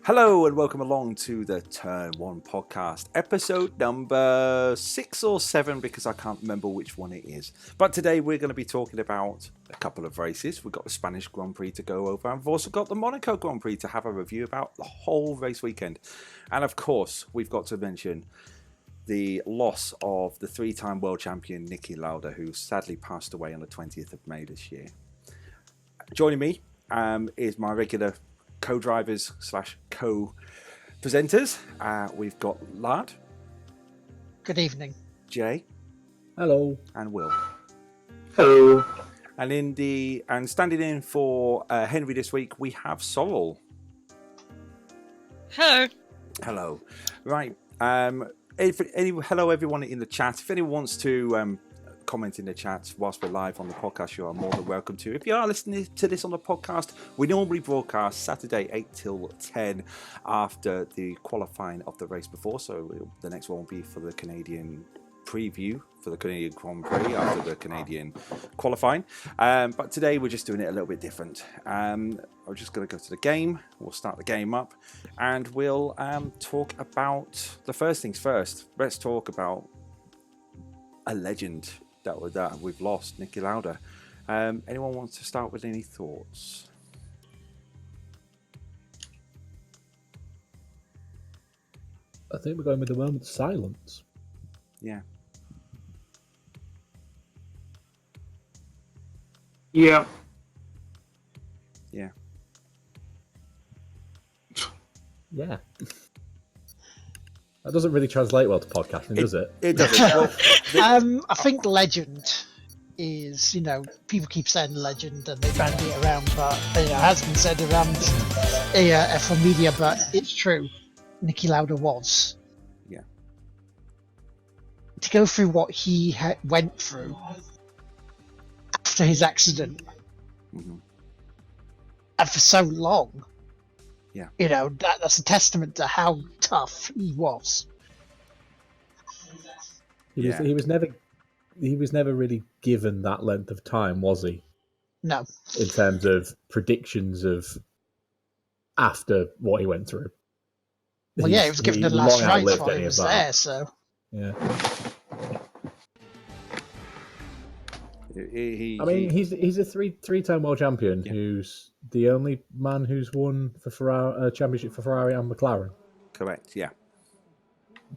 Hello and welcome along to the Turn 1 podcast, episode number 6 or 7 because I can't remember which one it is. But today we're going to be talking about a couple of races. We've got the Spanish Grand Prix to go over and we've also got the Monaco Grand Prix to have a review about the whole race weekend. And of course, we've got to mention the loss of the 3-time world champion Niki Laura, who sadly passed away on the 20th of May this year. Joining me is my regular co-drivers / co-presenters. We've got Lard. Good evening. Jay. Hello. And Will. Hello. And standing in for Henry this week, we have Sorrel. Hello. Hello. Right. Hello everyone in the chat. If anyone wants to comment in the chat whilst we're live on the podcast, you are more than welcome to. If you are listening to this on the podcast, we normally broadcast Saturday 8 till 10 after the qualifying of the race before, so the next one will be for the Canadian preview for the Canadian Grand Prix after the Canadian qualifying, but today we're just doing it a little bit different. I'm just going to go to the game. We'll start the game up and we'll talk about the first things first. Let's talk about a legend that we've lost, Niki Laura. Anyone wants to start with any thoughts? I think we're going with a moment of silence. Yeah. Yeah. Yeah. Yeah. That doesn't really translate well to podcasting, does it? It doesn't. Well, I think legend is, people keep saying legend and they bandy it around, but it has been said around F1 media, but it's true. Niki Laura was. Yeah. To go through what he went through after his accident, and for so long, that's a testament to how tough he was. He was never really given that length of time, was he? No. In terms of predictions of after what he went through. Well, he was given the last right while he was there, so. Yeah. He's a three-time world champion who's the only man who's won for Ferrari, a championship for Ferrari and McLaren. Correct, yeah.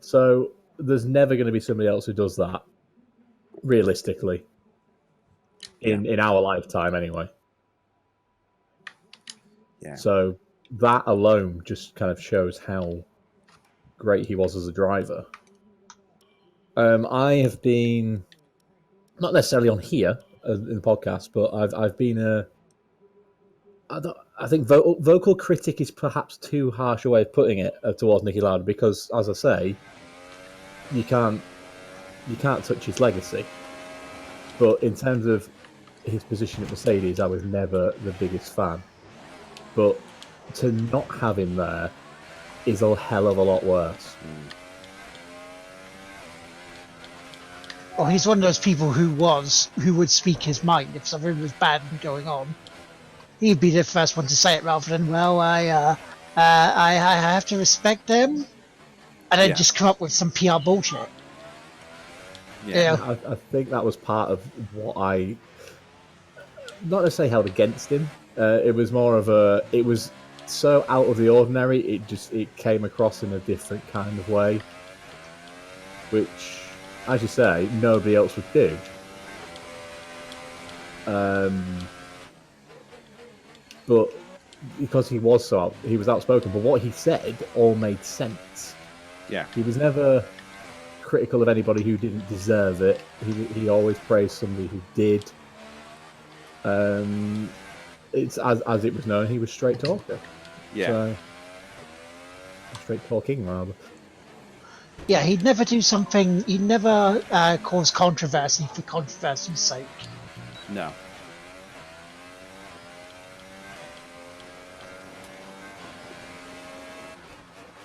So there's never going to be somebody else who does that, realistically, in our lifetime anyway. Yeah. So that alone just kind of shows how great he was as a driver. I have been, not necessarily on here in the podcast, but I've been I think vocal critic is perhaps too harsh a way of putting it towards Niki Laura, because, as I say, you can't touch his legacy. But in terms of his position at Mercedes, I was never the biggest fan. But to not have him there is a hell of a lot worse. Well, he's one of those people who would speak his mind if something was bad going on. He'd be the first one to say it rather than, I have to respect them, and then just come up with some PR bullshit. Yeah, I think that was part of what I not necessarily held against him. It was more of it was so out of the ordinary. It came across in a different kind of way, which, as you say, nobody else would do. But because he was outspoken, but what he said all made sense. Yeah. He was never critical of anybody who didn't deserve it. He always praised somebody who did. It's as it was known, he was straight talker. Yeah. So, straight talking, rather. Yeah, he'd never do something. He'd never cause controversy for controversy's sake. No.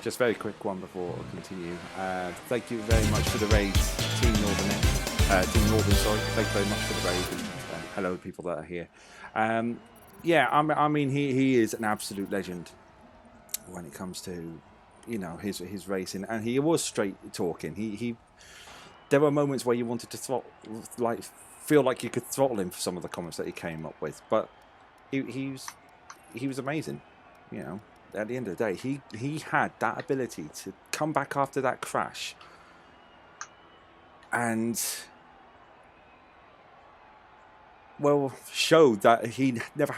Just very quick one before I continue. Thank you very much for the raids, Team Northern. Thank you very much for the raid. And, hello, people that are here. He is an absolute legend. when it comes to, his racing, and he was straight talking. He there were moments where you wanted to feel like you could throttle him for some of the comments that he came up with, but he was amazing. At the end of the day, he had that ability to come back after that crash and showed that he never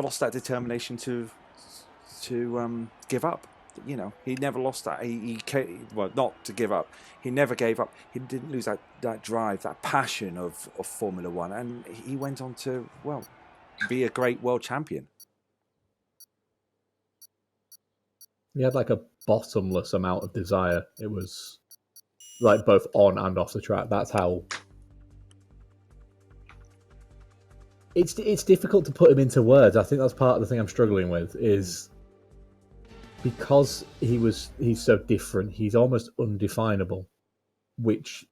lost that determination to give up. He never lost that. Not to give up. He never gave up. He didn't lose that drive, that passion of Formula One, and he went on to be a great world champion. He had like a bottomless amount of desire. It was like both on and off the track. That's how. It's difficult to put him into words. I think that's part of the thing I'm struggling with is because he's so different. He's almost undefinable, which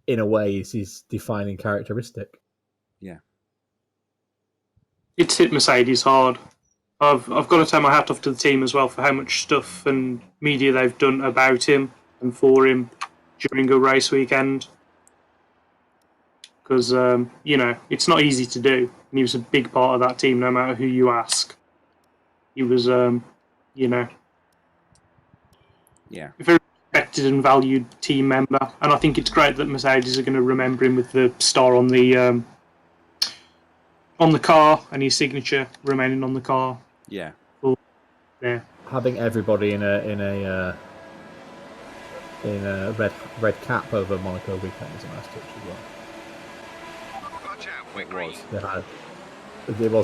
in a way is his defining characteristic. Yeah, It's hit Mercedes hard. I've got to take my hat off to the team as well for how much stuff and media they've done about him and for him during a race weekend. Because, it's not easy to do. And he was a big part of that team, no matter who you ask. He was, yeah, a very respected and valued team member. And I think it's great that Mercedes are going to remember him with the star on the car and his signature remaining on the car. yeah. Yeah. Having everybody in a red cap over Monaco weekend was a nice touch as well.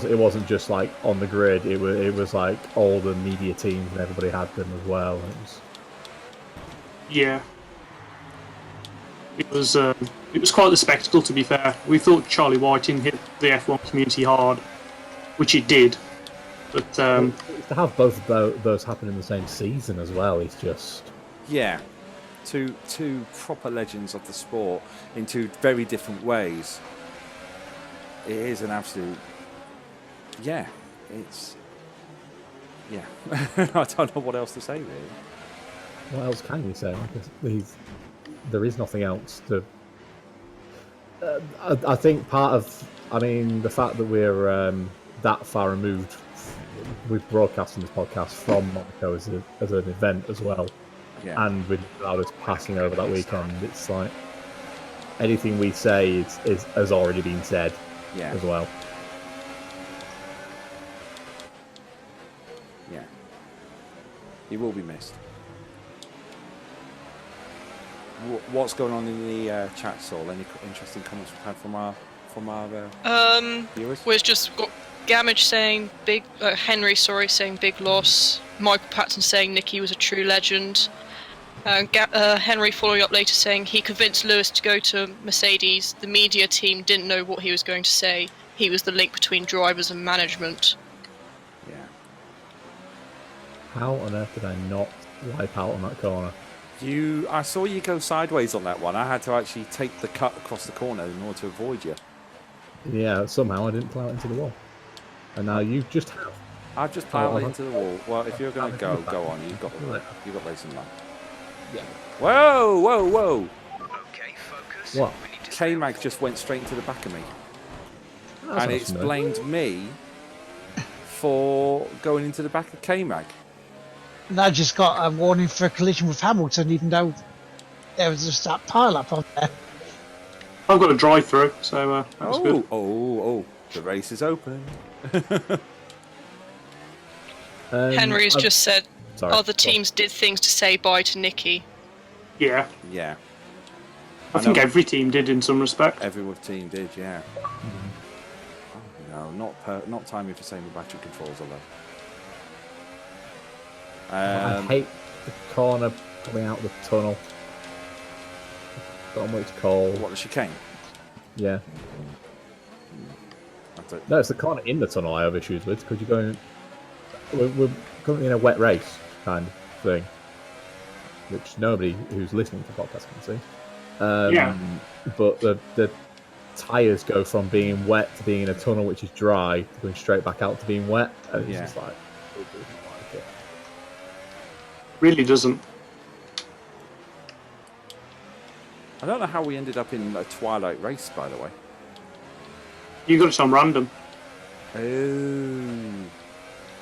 It wasn't just like on the grid. It was like all the media teams and everybody had them as well. Yeah. It was quite the spectacle, to be fair. We thought Charlie Whiting hit the F1 community hard, which it did. But to have both of those happen in the same season as well is just two proper legends of the sport in two very different ways. It is an absolute it's I don't know what else to say really. What else can you say? There is nothing else to. I think the fact that we're that far removed with broadcasting this podcast from Monaco as an event as well, and with us passing over that weekend, it's like anything we say has already been said as well. Yeah, he will be missed. What's going on in the chat, Saul? Any interesting comments we've had from our viewers? We've just got Gamage saying Henry saying big loss. Michael Patton saying Niki was a true legend. Henry following up later saying he convinced Lewis to go to Mercedes. The media team didn't know what he was going to say. He was the link between drivers and management. Yeah. How on earth did I not wipe out on that corner? I saw you go sideways on that one. I had to actually take the cut across the corner in order to avoid you. Yeah, somehow I didn't plough it into the wall. And now you just have. I've just ploughed it into the wall. Well, if you're going to go on. You've got racing line. Yeah. Whoa! Okay, focus. What? K-Mag just went straight into the back of me. That's And it's blamed me for going into the back of K-Mag. And I just got a warning for a collision with Hamilton, even though there was just that pile up on there. I've got a drive-through, so that was good. Oh! The race is open. Henry's just said Sorry, other teams did things to say bye to Niki. Yeah. Yeah. I think every team did in some respect. Every team did, yeah. Oh, no, not timing for saving battery controls, although. I hate the corner coming out of the tunnel. I don't know what it's called. What, the chicane? Yeah. No, it's the corner in the tunnel I have issues with because you're going. We're currently in a wet race kind of thing, which nobody who's listening to the podcast can see. But the tyres go from being wet to being in a tunnel which is dry to going straight back out to being wet, and it's just like, it doesn't like it. Really doesn't. I don't know how we ended up in a twilight race, by the way. You got it on random. Oh.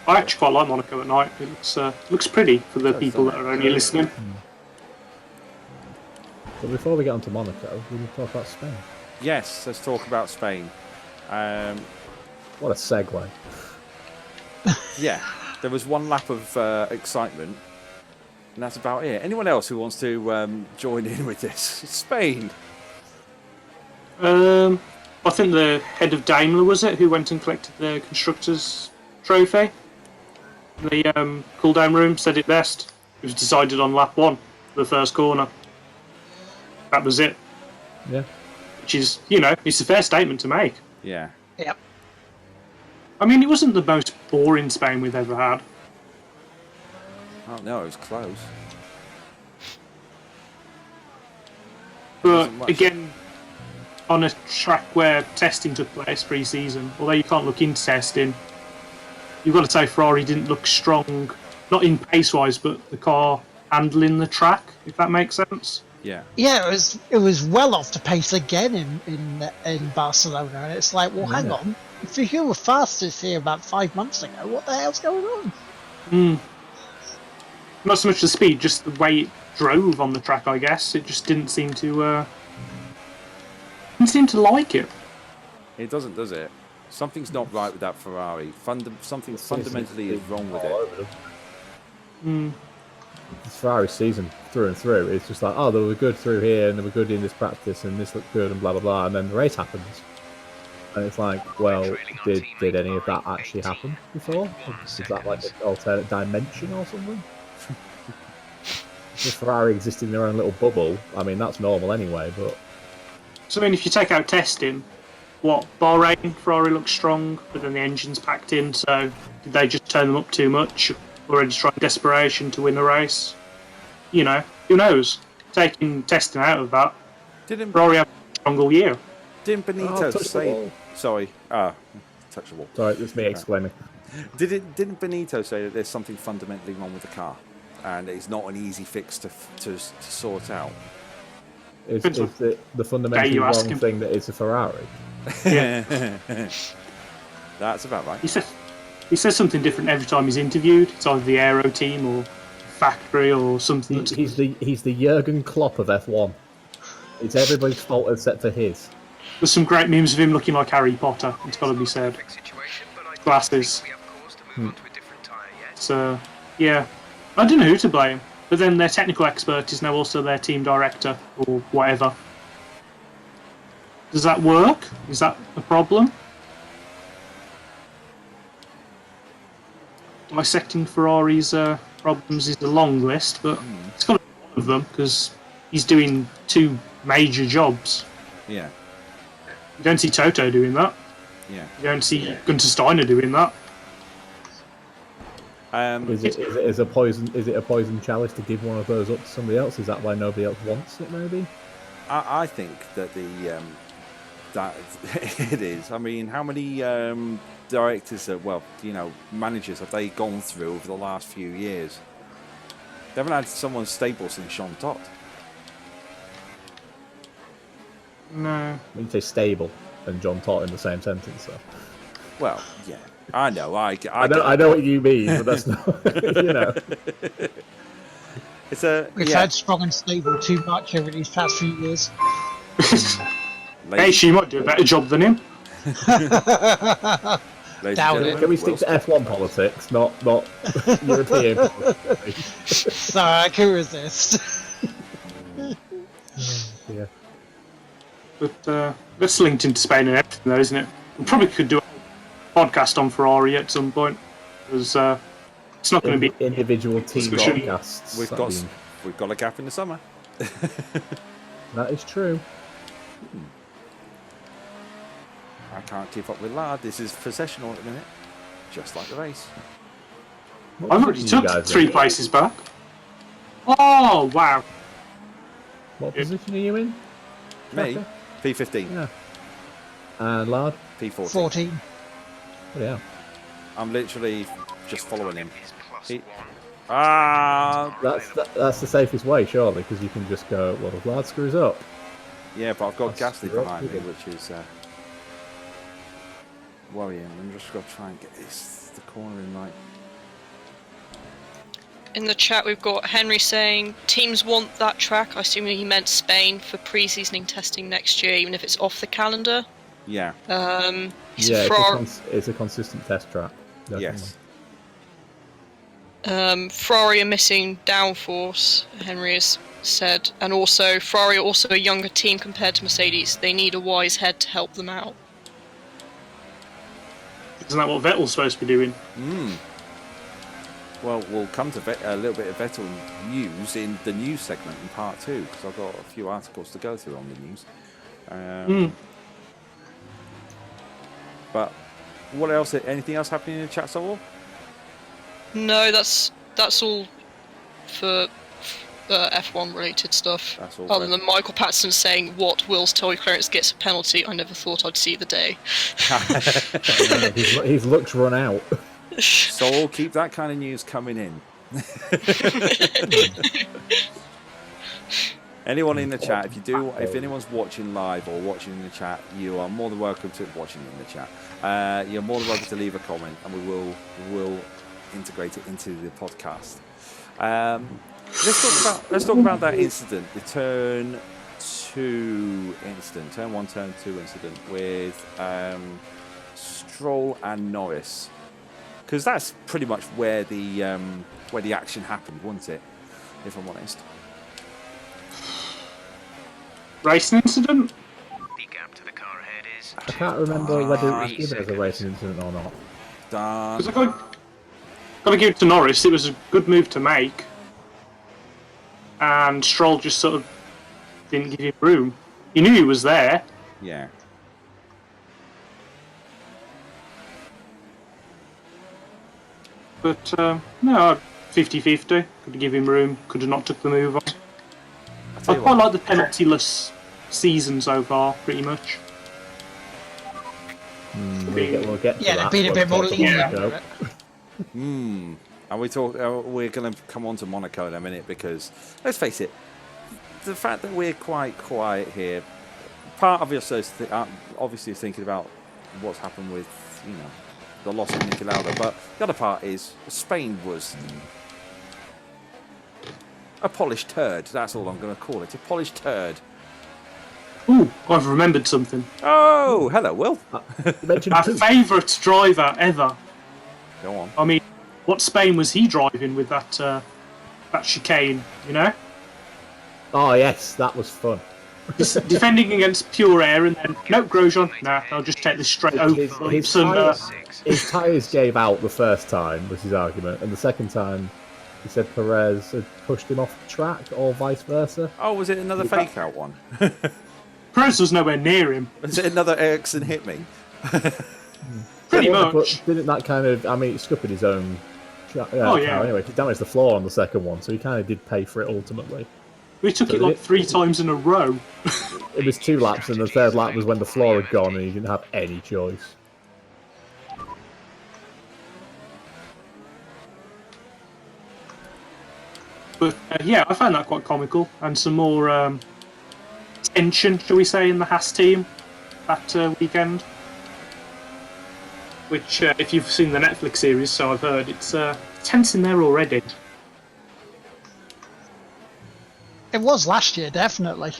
I actually quite like Monaco at night. It looks pretty for the Does, people that doesn't are only listening. But before we get on to Monaco, we need to talk about Spain. Yes, let's talk about Spain. What a segue. Yeah, there was one lap of excitement, and that's about it. Anyone else who wants to join in with this? Spain. I think the head of Daimler, was it, who went and collected the constructors' trophy? The cool down room said it best. It was decided on lap 1, the first corner. That was it. Yeah. Which is, it's a fair statement to make. Yeah. Yep. I mean, it wasn't the most boring Spain we've ever had. Oh no, it was close. But Wasn't much. again, on a track where testing took place pre-season, although you can't look into testing, you've got to say Ferrari didn't look strong, not in pace-wise, but the car handling the track, if that makes sense. Yeah. Yeah, it was well off the pace again in Barcelona, and it's like, well, hang on, if you were fastest here about 5 months ago, what the hell's going on? Not so much the speed, just the way it drove on the track. I guess it just didn't seem to like it. It doesn't, does it? Something's not right with that Ferrari. Something fundamentally is wrong with it. This Ferrari season through and through, it's just like, oh, they were good through here and they were good in this practice and this looked good and blah blah blah, and then the race happens, and it's like, well, did any of that actually happen before? Is that like an alternate dimension or something? If Ferrari existed in their own little bubble, I mean, that's normal anyway. But So I mean, if you take out testing, Bahrain, Ferrari looked strong, but then the engine's packed in. So did they just turn them up too much, or are they just trying desperation to win the race? Who knows? Taking testing out of that, Ferrari have a strong all year. Didn't Benito say? Sorry. Touch the wall. sorry, it's me exclaiming. Didn't Benito say that there's something fundamentally wrong with the car, and it's not an easy fix to sort out? Is the fundamentally you ask wrong him. thing that it's a Ferrari? That's about right. He says something different every time he's interviewed. It's either the aero team or factory or something. That's He's the Jurgen Klopp of F1. It's everybody's fault except for his. There's some great memes of him looking like Harry Potter. It's got to be said. Glasses. So yeah, I don't know who to blame. But then their technical expert is now also their team director or whatever. Does that work? Is that a problem? Dissecting Ferrari's problems is a long list, but it's got to be one of them because he's doing 2 major jobs. Yeah. You don't see Toto doing that. Yeah. You don't see Gunter Steiner doing that. Is it a poison chalice to give one of those up to somebody else? Is that why nobody else wants it? Maybe. I think that that it is. I mean, how many directors, managers have they gone through over the last few years? They haven't had someone stable since Jean Todt. No. When you say stable and John Todt in the same sentence, so. Well, yeah, I know. I know what you mean, but that's not. It's a. We've had strong and stable too much over these past few years. Hey, she might do a better job than him. Doubt it. Can we stick to F1 politics, not European politics? Sorry, I can resist. Yeah. But that's linked into Spain and everything, though, isn't it? We probably could do a podcast on Ferrari at some point, because it's not going to be individual team podcasts. We've got a gap in the summer. That is true. I can't keep up with Lard. This is processional at the minute, just like the race. I've already took 3 places back. Oh wow! What position are you in? Me, Okay. P15. Yeah. And Lard? P14. 14. Yeah. I'm literally just following him. That's the safest way, surely, because you can just go, well, if Lard screws up. Yeah, but I've got That's Gasly rough, behind me, isn't it? which is worrying. I'm just going to try and get the corner in right. In the chat, we've got Henry saying teams want that track. I assume he meant Spain for pre-seasoning testing next year, even if it's off the calendar. Yeah. It's a consistent test track. Definitely. Yes. Ferrari are missing downforce, Henry has said, and also Ferrari are also a younger team compared to Mercedes. They need a wise head to help them out. Isn't that what Vettel's supposed to be doing? Well, we'll come to a little bit of Vettel news in the news segment in part 2, because I've got a few articles to go through on the news. But what else? Anything else happening in the chat, Sorrel? No, that's all for F1 related stuff. That's all Other than Michael Patterson saying, "What, Will's toy clearance gets a penalty? I never thought I'd see the day." His luck's run out. Sorrel, keep that kind of news coming in. Anyone in the chat, if anyone's watching live or watching in the chat, you are more than welcome to watching in the chat. You're more than welcome to leave a comment, and we will integrate it into the podcast. Let's talk about that incident, the turn 1, turn 2 incident with Stroll and Norris, because that's pretty much where the action happened, wasn't it? If I'm honest. Racing incident? The gap to the car ahead is. I can't remember whether it was given as a racing incident or not. Because I got to give it to Norris. It was a good move to make, and Stroll just sort of didn't give him room. He knew he was there. Yeah. But no, 50-50. Could have given him room. Could have not took the move on. I quite like the penalty-less season so far, pretty much. We'll get to Yeah, that. they've been a bit more lenient. And we're going to come on to Monaco in a minute, because let's face it, the fact that we're quite quiet here, part of us is obviously thinking about what's happened with the loss of Niki Laura, but the other part is Spain was a polished turd. That's all I'm going to call it, a polished turd. Ooh, I've remembered something. Oh, hello, Will. Our favourite driver ever. Go on. I mean, what Spain was he driving with that chicane, you know? Oh, yes, that was fun. Defending against pure air, and then, nope, Grosjean, nah, I'll just take this straight over. His tyres gave out the first time, was his argument, and the second time he said Perez had pushed him off the track, or vice versa. Oh, was it another fake out one? Perez was nowhere near him. Was it another Ericsson hit me? Pretty But much. didn't that kind of, I mean, it scuppered his own car yeah. anyway. He damaged the floor on the second one, so he kind of did pay for it ultimately. We took it like 3 times in a row. It was 2 laps, and the third lap was when the floor had gone and he didn't have any choice. But yeah, I found that quite comical, and some more tension, shall we say, in the Haas team that weekend. Which, if you've seen the Netflix series, so I've heard, it's tense in there already. It was last year, definitely.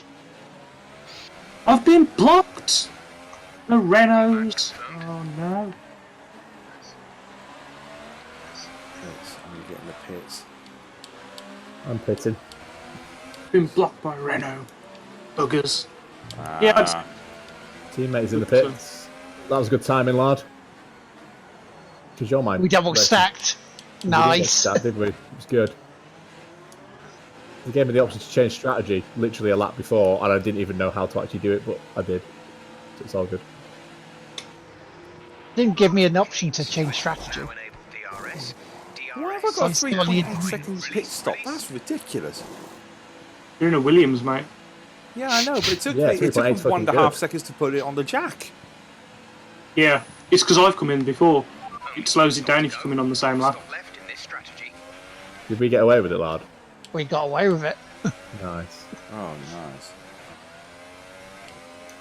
I've been blocked! The Renaults. Oh no. I'm going to get in the pits. I'm pitting. Been blocked by Renault. Buggers. Yeah, Teammates in the pits. That was good timing, Lard. Because your mind. We double stacked. Nice. That, did we? It was good. They gave me the option to change strategy literally a lap before, and I didn't even know how to actually do it, but I did. So it's all good. Didn't give me an option to change strategy. Why have I got a 3.8 pit stop? That's ridiculous. you're in a Williams, mate. Yeah, I know, but it took, Yeah, it took 3.8's 1.5 fucking seconds to put it on the jack. Yeah, it's because I've come in before. It slows it down if you come in on the same lap. Stop left in this strategy. Did we get away with it, Lard? We got away with it. Nice. Oh, nice.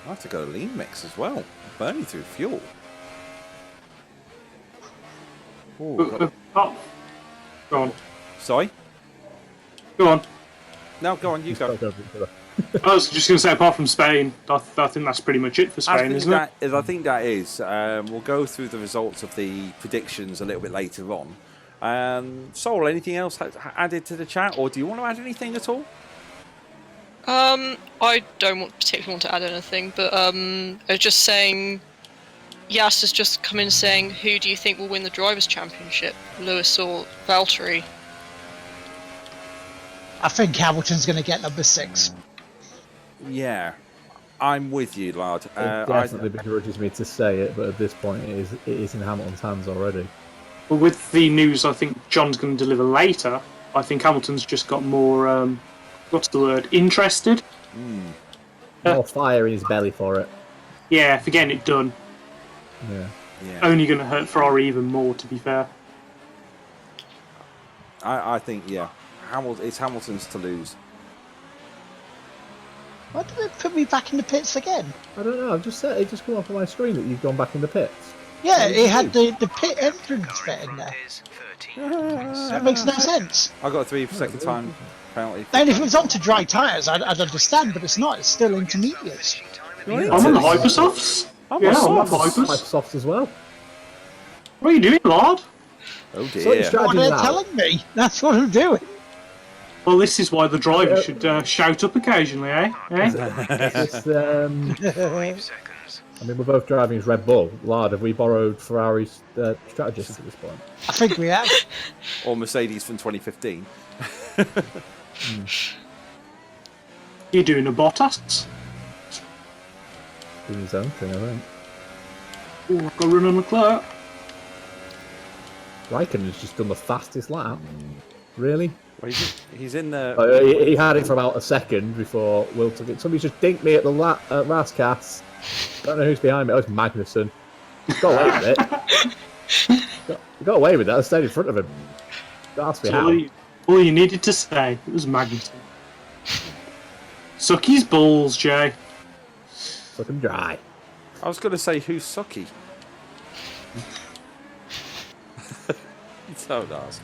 I have to go lean mix as well. Burning through fuel. Ooh, Oh, go on. sorry? Go on. No, go on, you go. I was just going to say, apart from Spain, I think that's pretty much it for Spain, isn't it? I think that is. We'll go through the results of the predictions a little bit later on. Sorrel, anything else added to the chat, or do you want to add anything at all? I don't particularly want to add anything, but I was just saying, Yas has just come in saying, who do you think will win the Drivers' Championship, Lewis or Valtteri? I think Hamilton's going to get number 6. Yeah, I'm with you, Lard. It definitely begrudges me to say it, but at this point, it is in Hamilton's hands already. Well, with the news I think John's going to deliver later, I think Hamilton's just got more, what's the word, interested? More fire in his belly for it. Yeah, for getting it done. Yeah. Only going to hurt Ferrari even more, to be fair. I think, yeah, it's Hamilton's to lose. Why did it put me back in the pits again? I don't know, I've just said, it just come up on my screen that you've gone back in the pits. Yeah, it had the pit entrance bit in there. Is 13. That makes no sense. I got a 3-second time penalty. And if it was onto dry tyres, I'd understand, but it's not. It's still intermediates. I'm on the Hypersofts. I'm Yeah, on I'm on the softs. Hypers. Microsoft as well. What are you doing, Lard? Oh So dear. it's What they're now. telling me, that's what I'm doing. Well, this is why the driver should shout up occasionally, eh? It's, 5 seconds. I mean, we're both driving as Red Bull. Lard, have we borrowed Ferrari's strategist at this point? I think we have. Or Mercedes from 2015. You're doing a Bottas. Doing his own thing, I think. Oh, I've got to run on Leclerc. Raikkonen's just done the fastest lap. Really? Well, he's in the... He had it for about a second before Will took it. Somebody just dinked me at the Rascas. Don't know who's behind me. Oh, it's Magnussen. Got away with it. Got away with that. I stayed in front of him. Don't ask me So how. all you needed to say, it was Magnussen. Suck his balls, Jay. Suck him dry. I was going to say, who's Sucky? So nice.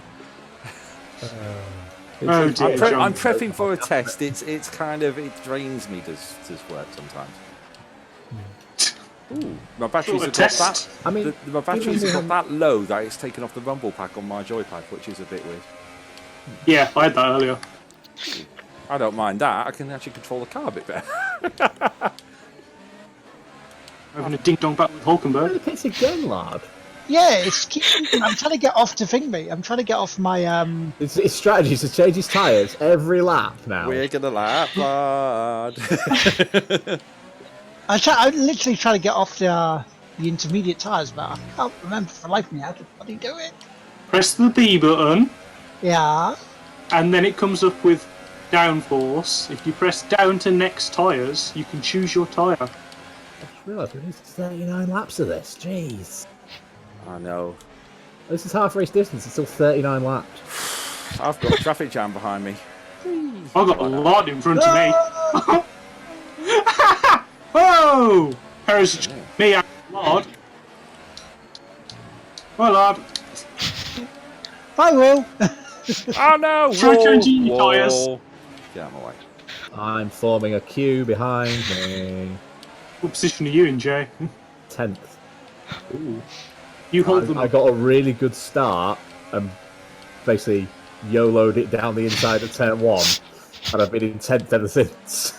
Oh dear, John. I'm prepping for a test. It's kind of, it drains me, does work sometimes. Ooh, my batteries have got that. I mean, My batteries have got that low that it's taken off the rumble pack on my joypad, which is a bit weird. Yeah, I had that earlier. I don't mind that. I can actually control the car a bit better. Having a ding dong back with Hulkenberg. the pits again, Lard. Yeah, I'm trying to get off to Thingy. I'm trying to get off my His strategy is to change his tyres every lap now. We're gonna lap, Lard. I'm literally trying to get off the intermediate tyres, but I can't remember for the life of me how to bloody do it. Press the B button, Yeah. and then it comes up with downforce. If you press down to next tyres, you can choose your tyre. I just realised we need 39 laps of this. Jeez. I know. This is half race distance. It's still 39 laps. I've got a traffic jam behind me. I've got a lot in front of me. Whoa! There's me and Lard. Well, Lard. I will. Oh no! Try Wall, changing your wall. tyres. Get out of my way. I'm forming a queue behind me. What position are you in, Jay? 10th. Ooh. You hold them. I got a really good start and basically YOLO'd it down the inside of turn 1, and I've been in 10th ever since.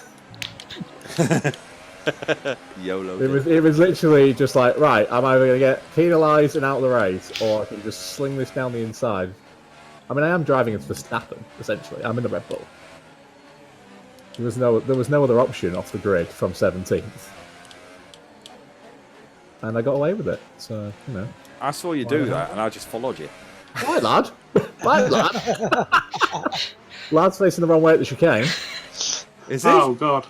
YOLO. It was literally just like, right, I'm either going to get penalised and out of the race, or I can just sling this down the inside. I mean, I am driving as Verstappen, essentially. I'm in the Red Bull. There was no other option off the grid from 17th. And I got away with it, so, you know. I saw you do that, and I just followed you. Bye, lad. Bye, lad. Lad's facing the wrong way at the chicane. Is it? Oh, God.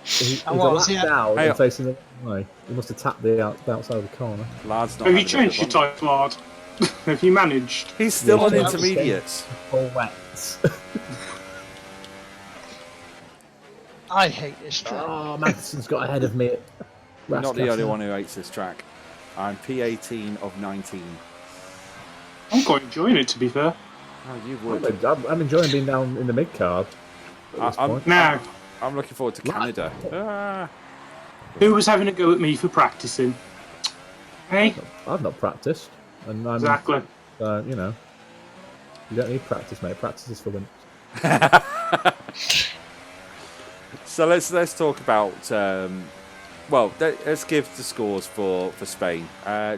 He's a what lap was he at? down Hey, and facing the wrong way. He must have tapped the outside of the corner. Lad's not. Have you having a changed your good one. type, Lard? Have you managed? He's still Yeah, on yeah. intermediates. All wets. I hate this track. Oh, Matheson's got ahead of me. At You're not the only Rascaster. one who hates this track. I'm P18 of 19. I'm quite enjoying it, to be fair. Oh, you would. I'm enjoying being down in the mid card. Now, I'm looking forward to Canada. Ah. who was having a go at me for practicing? Hey? I've not practiced, and I'm Exactly. you know, you don't need practice, mate. Practice is for wimps. So let's talk about. Let's give the scores for Spain.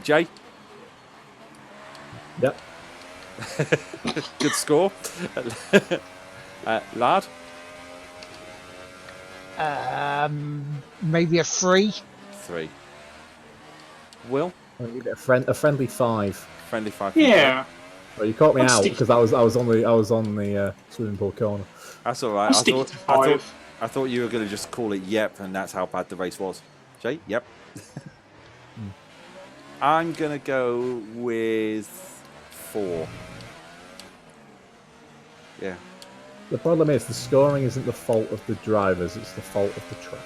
Jay, Yep. good score. Lard, Maybe a 3. 3. Will, I'll give it a friendly 5. friendly 5. Yeah. Well, you caught me I'll out stick- because I was on the swimming pool corner. That's all right. I'll stick to 5. I thought you were going to just call it yep, and that's how bad the race was. Jay, yep. I'm going to go with 4. Yeah. The problem is the scoring isn't the fault of the drivers; it's the fault of the track.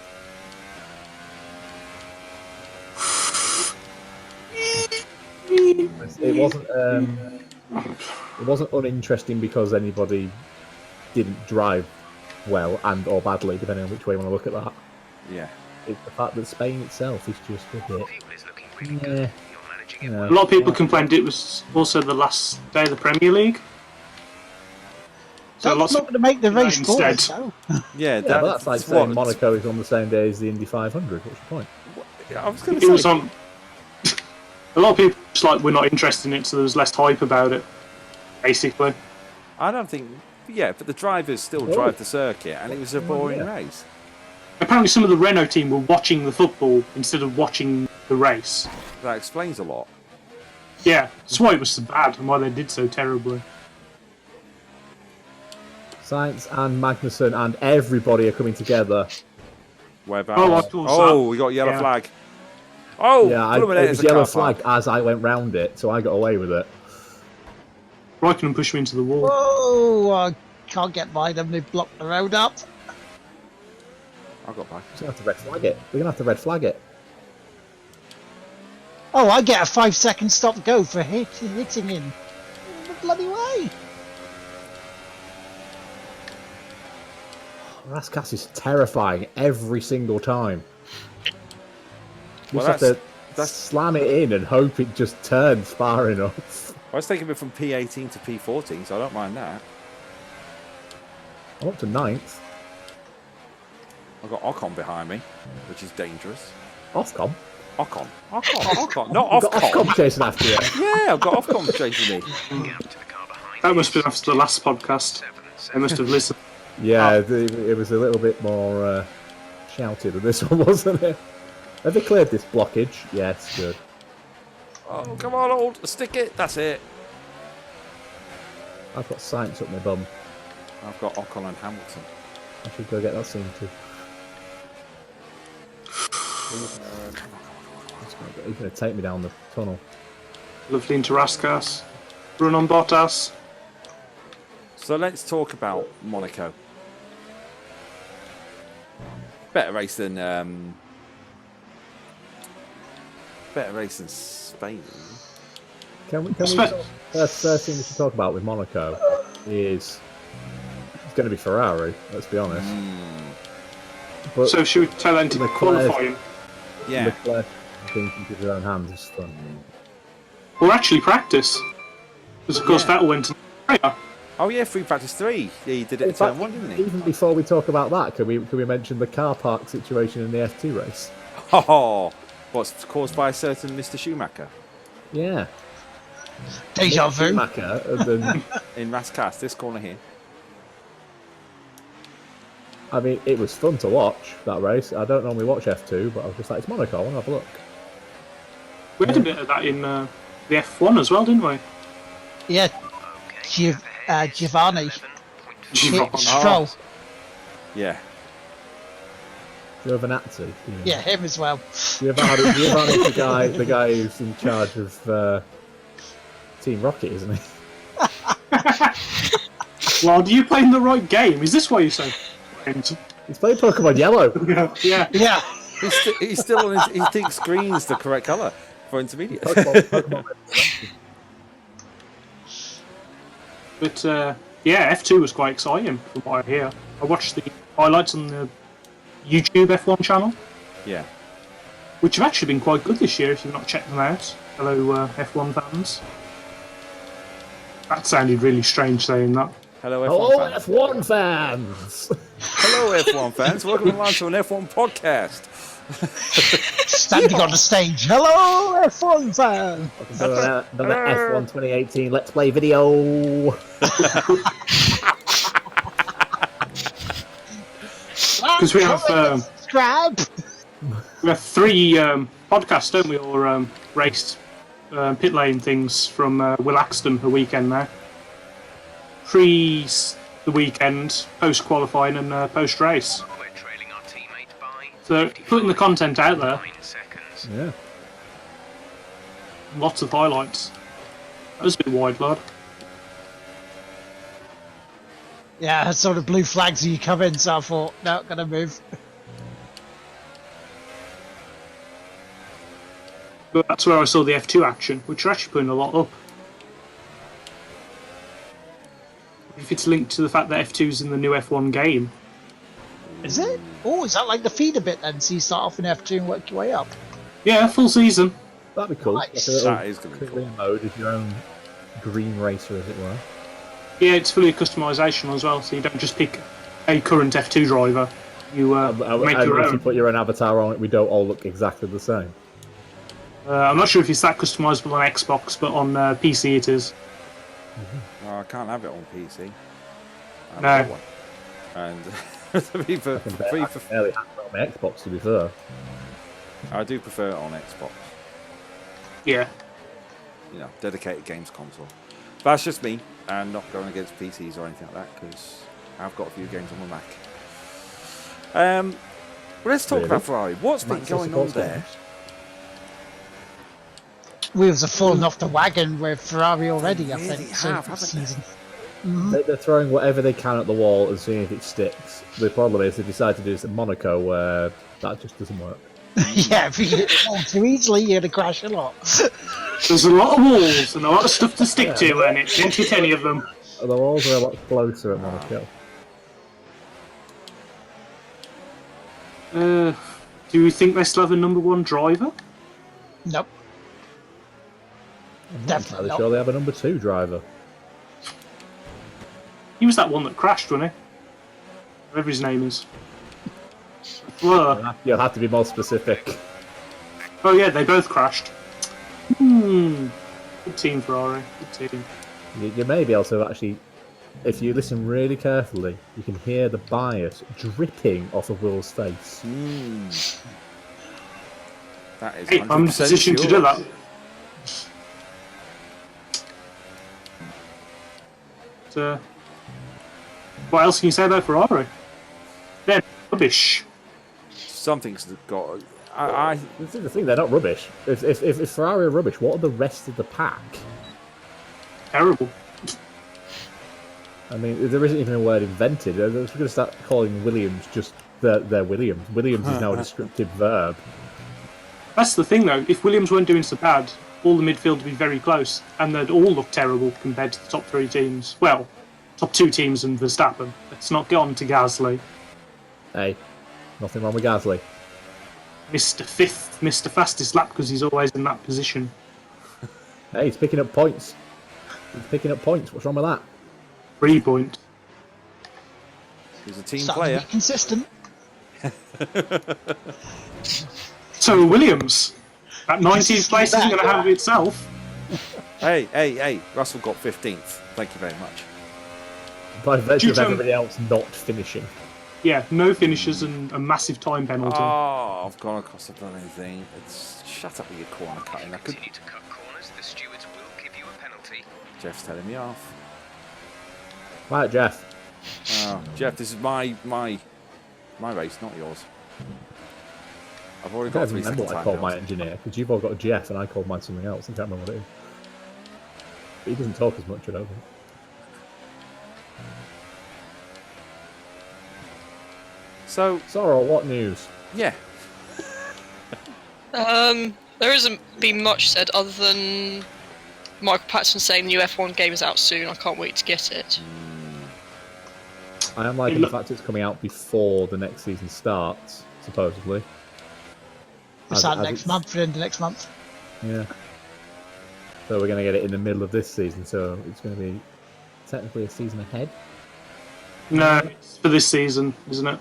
It wasn't uninteresting because anybody didn't drive well and or badly, depending on which way you want to look at that. Yeah. It's the fact that Spain itself is just a bit. Fuel is looking pretty good. Yeah. You're managing it You know, A lot of people complained it was also the last day of the Premier League. So That's lots not of going to make the race instead. boring, so. Yeah, Yeah, but that's like saying Monaco is on the same day as the Indy 500. What's your point? I was going it to was say. on. A lot of people just like we're not interested in it, so there was less hype about it. Basically, I don't think. Yeah, but the drivers still Oh. drive the circuit, and it was a boring yeah. race. apparently some of the Renault team were watching the football instead of watching the race. That explains a lot. Yeah, that's why it was so bad and why they did so terribly. Sainz and Magnussen and everybody are coming together. Where about? Oh, I thought Oh, so. we got yellow Yeah. flag. Oh, Yeah, it it was yellow flag as I went round it, so I got away with it. Raikkonen pushed me into the wall. Whoa! I can't get by them. They blocked the road up. I got back. We're gonna have to red flag it. We're gonna have to red flag it. Oh, I get a 5-second stop go for hitting him. The bloody way! Rascaster is terrifying every single time. You Well, just have to that's- slam it in and hope it just turns far enough. I was taking it from P18 to P14, so I don't mind that. I'm up to 9th. I've got Ocon behind me, which is dangerous. Ofcom. Ocon, not You've got Ofcon. Ofcom chasing after you. Yeah, I've got Ofcon chasing me. Gap to the car behind That you must have been is after the last podcast. 7, They must have listened. Yeah, it was a little bit more shouty than this one, wasn't it? Have they cleared this blockage? Yes, good. Oh, come on, old, stick it. That's it. I've got Sainz up my bum. I've got Ocon and Hamilton. I should go get that seen too. He's going to take me down the tunnel. Lovely into Raskas. Run on Bottas. So let's talk about Monaco. Better race than Spain. Can we Spe- first thing we should talk about with Monaco is it's going to be Ferrari, let's be honest. But So should we tell them to Leclerc- qualify him? Yeah. Leclerc being into his own hands is fun. Or actually practice? Because of course Yeah. Vettel went to Australia. Oh yeah, free practice 3. Yeah, he did it In in turn fact, 1, didn't he? even before we talk about that, can we mention the car park situation in the F2 race? Oh, what's caused by a certain Mr. Schumacher Yeah. Deja vu. Schumacher, and then, in Rascast, this corner here. I mean, it was fun to watch, that race. I don't normally watch F2, but I was just like, it's Monaco, I want to have a look. We had a bit of that in the F1 as well, didn't we? Yeah, okay. Giovanni. 11.5. Hit Oh. Stroll. Yeah. Giovinazzi. Yeah, him as well. Giovanni's the guy who's in charge of Team Rocket, isn't he? Lard, are you playing the right game? Is this why you're so frightened? He's playing Pokemon Yellow. Yeah. Yeah. He's still on his. He thinks green's the correct color for intermediate. Pokemon But yeah, F2 was quite exciting from what I hear. I watched the highlights on the YouTube F1 channel, Yeah. which have actually been quite good this year if you've not checked them out. Hello, F1 fans. That sounded really strange saying that. Hello, F1 Oh, fans. F1 fans! Hello, F1 fans. Welcome along to an F1 podcast. Standing on the stage. Hello, F1 fan. Another F1 2018 Let's Play video. Because we have Subscribe. we have 3 podcasts, don't we? Or race pit lane things from Will Axton a weekend now. Pre the weekend, post qualifying, and post race. We're trailing our teammate by So putting the content out there, 9 seconds. Yeah. lots of highlights. That was a bit wide, Lard. Yeah, I saw the blue flags when you come in, so I thought, no, gonna move. But that's where I saw the F2 action, which are actually putting a lot up. If it's linked to the fact that F2's in the new F1 game. Is it? Oh, is that like the feeder bit then? So you start off in F2 and work your way up? Yeah, full season. That'd be cool. Nice. Like a little That is going to be cool. career mode of your own green racer, as it were. Yeah, it's fully customisational as well, so you don't just pick a current F2 driver. You make your If you own. put your own avatar on it, we don't all look exactly the same. I'm not sure if it's that customisable on Xbox, but on PC it is. No, I can't have it on PC. I No. haven't got one. And to be for, I can barely have it on my Xbox, to be fair. I do prefer it on Xbox. Yeah. You know, dedicated games console. But that's just me, and not going against PCs or anything like that, because I've got a few games on my Mac. Let's talk Really? about Ferrari. What's been Mac still going on supports there? games? Wheels have fallen off the wagon with Ferrari already, I really think, have, this haven't they? season. They're throwing whatever they can at the wall and seeing if it sticks. The problem is they decide to do this at Monaco, where that just doesn't work. Yeah, if you hit the wall too easily, you're going to crash a lot. There's a lot of walls and a lot of stuff to stick to, and it didn't hit any of them. The walls are a lot closer at Monaco. Do you think they still have a number 1 driver? Nope. I'm not Definitely entirely not. sure they have a number 2 driver. He was that one that crashed, wasn't he? Whatever his name is. Blur. You'll have to be more specific. Oh yeah, they both crashed. Good team, Ferrari. Good team. You may be able to actually, if you listen really carefully, you can hear the bias dripping off of Will's face. That is Hey, I'm in a 100% position to sure. do that. But, what else can you say about Ferrari? They're rubbish. Something's got. I This is the thing, they're not rubbish. If Ferrari are rubbish, what are the rest of the pack? Terrible. I mean, there isn't even a word invented. We're going to start calling Williams just their Williams. Williams is now a descriptive verb. That's the thing, though. If Williams weren't doing so bad, all the midfield would be very close, and they'd all look terrible compared to the top 3 teams. Well, top 2 teams and Verstappen. Let's not get on to Gasly. Hey, nothing wrong with Gasly. Mr. Fifth, Mr. Fastest lap, because he's always in that position. Hey, he's picking up points. He's picking up points. What's wrong with that? 3 point. he's a team Starting to player. be consistent. So Williams, that 19th place isn't going to have itself. Hey! Russell got 15th. Thank you very much. By virtue Due of to- everybody else not finishing. Yeah, no finishes and a massive time penalty. Oh, I've gone across the bloody thing. It's shut up with your corner cutting. I could. Continue to cut corners. The stewards will give you a penalty. Jeff's telling me off. Right, Jeff. Oh, Jeff, this is my race, not yours. I've already I got can't 3 remember seconds what I time called my penalty. engineer, because you've all got Jeff and I called mine something else. I can't remember what it is. He doesn't talk as much, I don't think. So, Sorrel, what news? yeah. There hasn't been much said other than Michael Patterson saying the new F1 game is out soon. I can't wait to get it. I am liking the fact it's coming out before the next season starts, supposedly. It's out next month, for the end of next month. Yeah. So we're going to get it in the middle of this season, so it's going to be technically a season ahead. No, it's for this season, isn't it?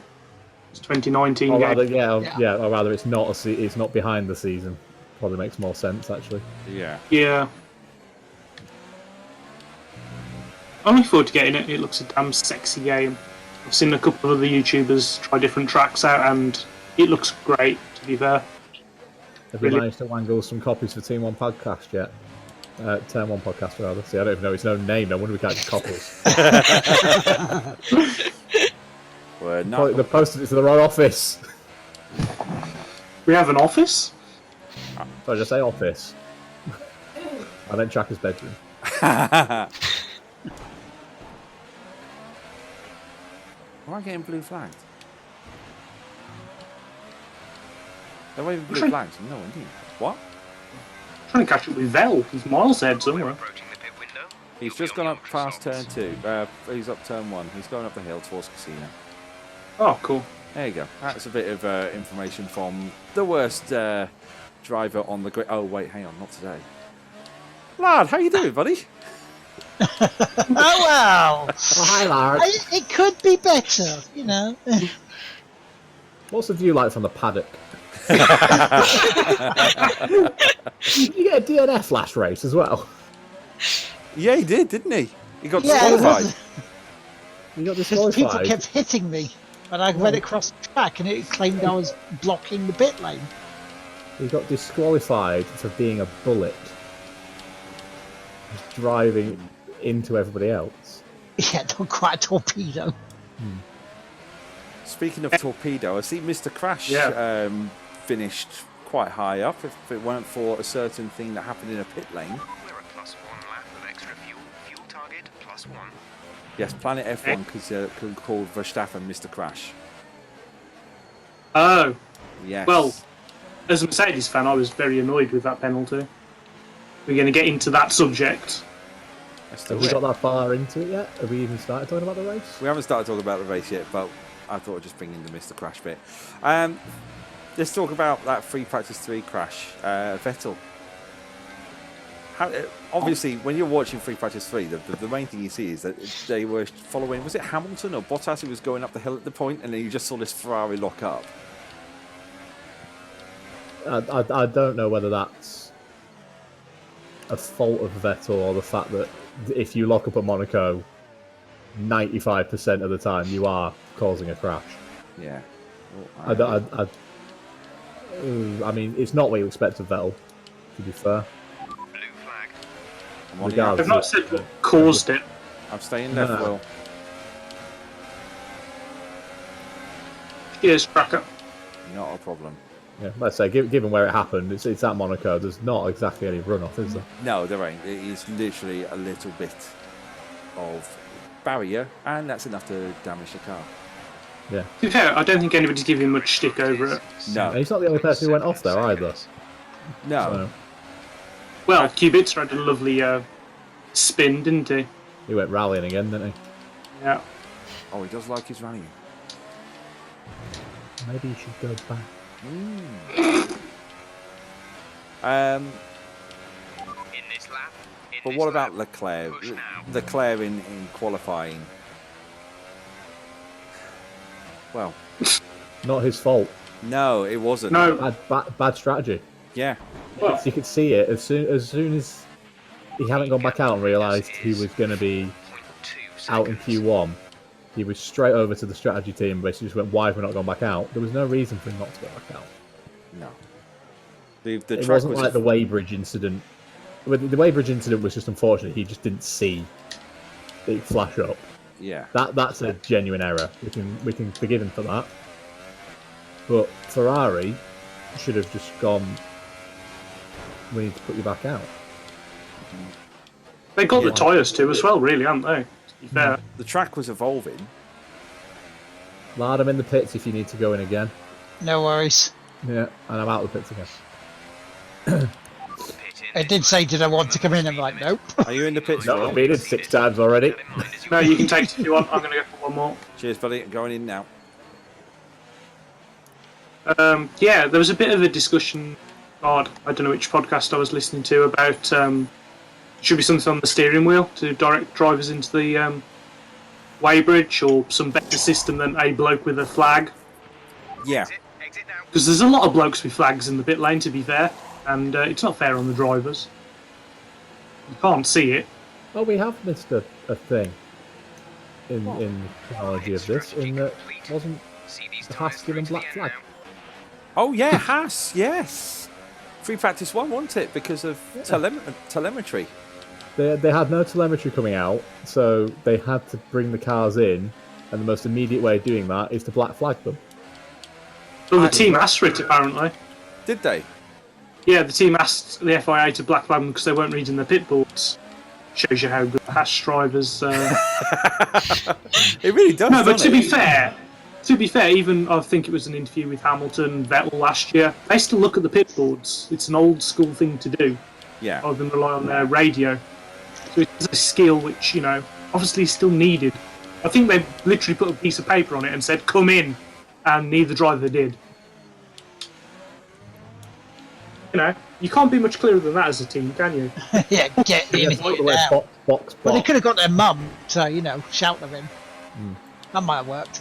It's 2019 Or game. rather, or rather, it's not it's not behind the season. Probably makes more sense, actually. Yeah. Yeah. I'm looking forward to getting it. It looks a damn sexy game. I've seen a couple of other YouTubers try different tracks out, and it looks great, to be fair. Have Really? you managed to wangle some copies for Team 1 Podcast yet? Turn 1 Podcast, rather. See, I don't even know its own name. No wonder we can't get copies. We're not. They posted it to the wrong office. We have an office? So I just say office. I meant Chaka's bedroom. Am I getting blue flagged? They're waving blue flags. No, indeed. What? I'm trying to catch up with Vel. He's miles ahead somewhere. Approaching the pit window. He's just gone up past turn 2. He's up turn 1. He's going up the hill towards Casino. Oh, cool. There you go. That's a bit of information from the worst driver on the grid. Oh, wait, hang on. Not today. Lard, how you doing, buddy? Oh, wow. Oh, hi, Lard. It could be better, you know. What's the view like from the paddock? Did you get a DNF last race as well? Yeah, he did, didn't he? He got Yeah, disqualified. You got Because people disqualified. kept hitting me, and I went across the track, and it claimed I was blocking the pit lane. You got disqualified for being a bullet. Just driving into everybody else. Yeah, not quite a torpedo. Speaking of torpedo, I see Mr. Crash finished quite high up. If it weren't for a certain thing that happened in a pit lane. We're at +1 lap of extra fuel. Fuel target +1. Yes, Planet F1 could call Verstappen Mr. Crash. Oh, Yes. well, as a Mercedes fan, I was very annoyed with that penalty. We're going to get into that subject. Let's do Have we it. got that far into it yet? Have we even started talking about the race? We haven't started talking about the race yet, but I thought I'd just bring in the Mr. Crash bit. Let's talk about that free practice 3 crash. Vettel. Obviously, when you're watching free practice 3, the main thing you see is that they were following, was it Hamilton or Bottas who was going up the hill at the point, and then you just saw this Ferrari lock up? I don't know whether that's a fault of Vettel or the fact that if you lock up at Monaco, 95% of the time you are causing a crash. Yeah. I mean, it's not what you expect of Vettel, to be fair. Blue flag. I'm on Regardless. I've not said what caused it. I'm staying left, No. Will. Here's Tracker. Not a problem. Yeah, let's say, given where it happened, it's at Monaco, there's not exactly any runoff, is there? No, there ain't. It is literally a little bit of barrier, and that's enough to damage the car. Yeah. To be fair, I don't think anybody's giving much stick over it. No. And he's not the only person who went off there either. No. So, Well, Kubica had a lovely spin, didn't he? he went rallying again, didn't he? Yeah. Oh, he does like his rallying. Maybe he should go back. Um, In this lap. but what about Leclerc? Push now. Leclerc in qualifying. Well, Not his fault. no, it wasn't. No. Bad strategy. Yeah. Well, You could see it as soon as he hadn't gone back out and realised he was going to be 0.2 out in seconds. Q1. He was straight over to the strategy team and basically just went, why have we not gone back out? There was no reason for him not to go back out. No. The It track wasn't was like the Weybridge incident. The Weybridge incident was just unfortunate. He just didn't see it flash up. Yeah. That's a genuine error. We can forgive him for that. But Ferrari should have just gone, we need to put you back out. They got the tyres too as well, really, haven't they? To be fair. The track was evolving. Lard, I'm in the pits if you need to go in again. No worries. Yeah, and I'm out of the pits again. I did say, did I want to come in? I'm like, nope. Are you in the pits? No, I've been in 6 times already. No, you can take it if you want. I'm going to go for one more. Cheers, buddy. I'm going in now. Yeah, there was a bit of a discussion. God, I don't know which podcast I was listening to about. Should be something on the steering wheel to direct drivers into the weighbridge, or some better system than a bloke with a flag. Yeah. Because there's a lot of blokes with flags in the pit lane, to be fair, and it's not fair on the drivers. You can't see it. Oh, we have missed a thing in the chronology of this, in that wasn't the Haas given black flag. Oh, yeah, Haas, yes. Free practice 1, wasn't it? Because of telemetry. They had no telemetry coming out, so they had to bring the cars in, and the most immediate way of doing that is to black flag them. Well, the team asked for it, apparently. Did they? Yeah, the team asked the FIA to black flag them because they weren't reading the pit boards. Shows you how good the Haas drivers... It really does, No, but doesn't to it? be fair, even I think it was an interview with Hamilton, Vettel last year, they still look at the pit boards. It's an old school thing to do, Yeah. rather than rely on their radio. So it's a skill which, obviously is still needed. I think they literally put a piece of paper on it and said, come in, and neither driver did. You can't be much clearer than that as a team, can you? Yeah, get in here now. But they could have got their mum to, shout at him. That might have worked.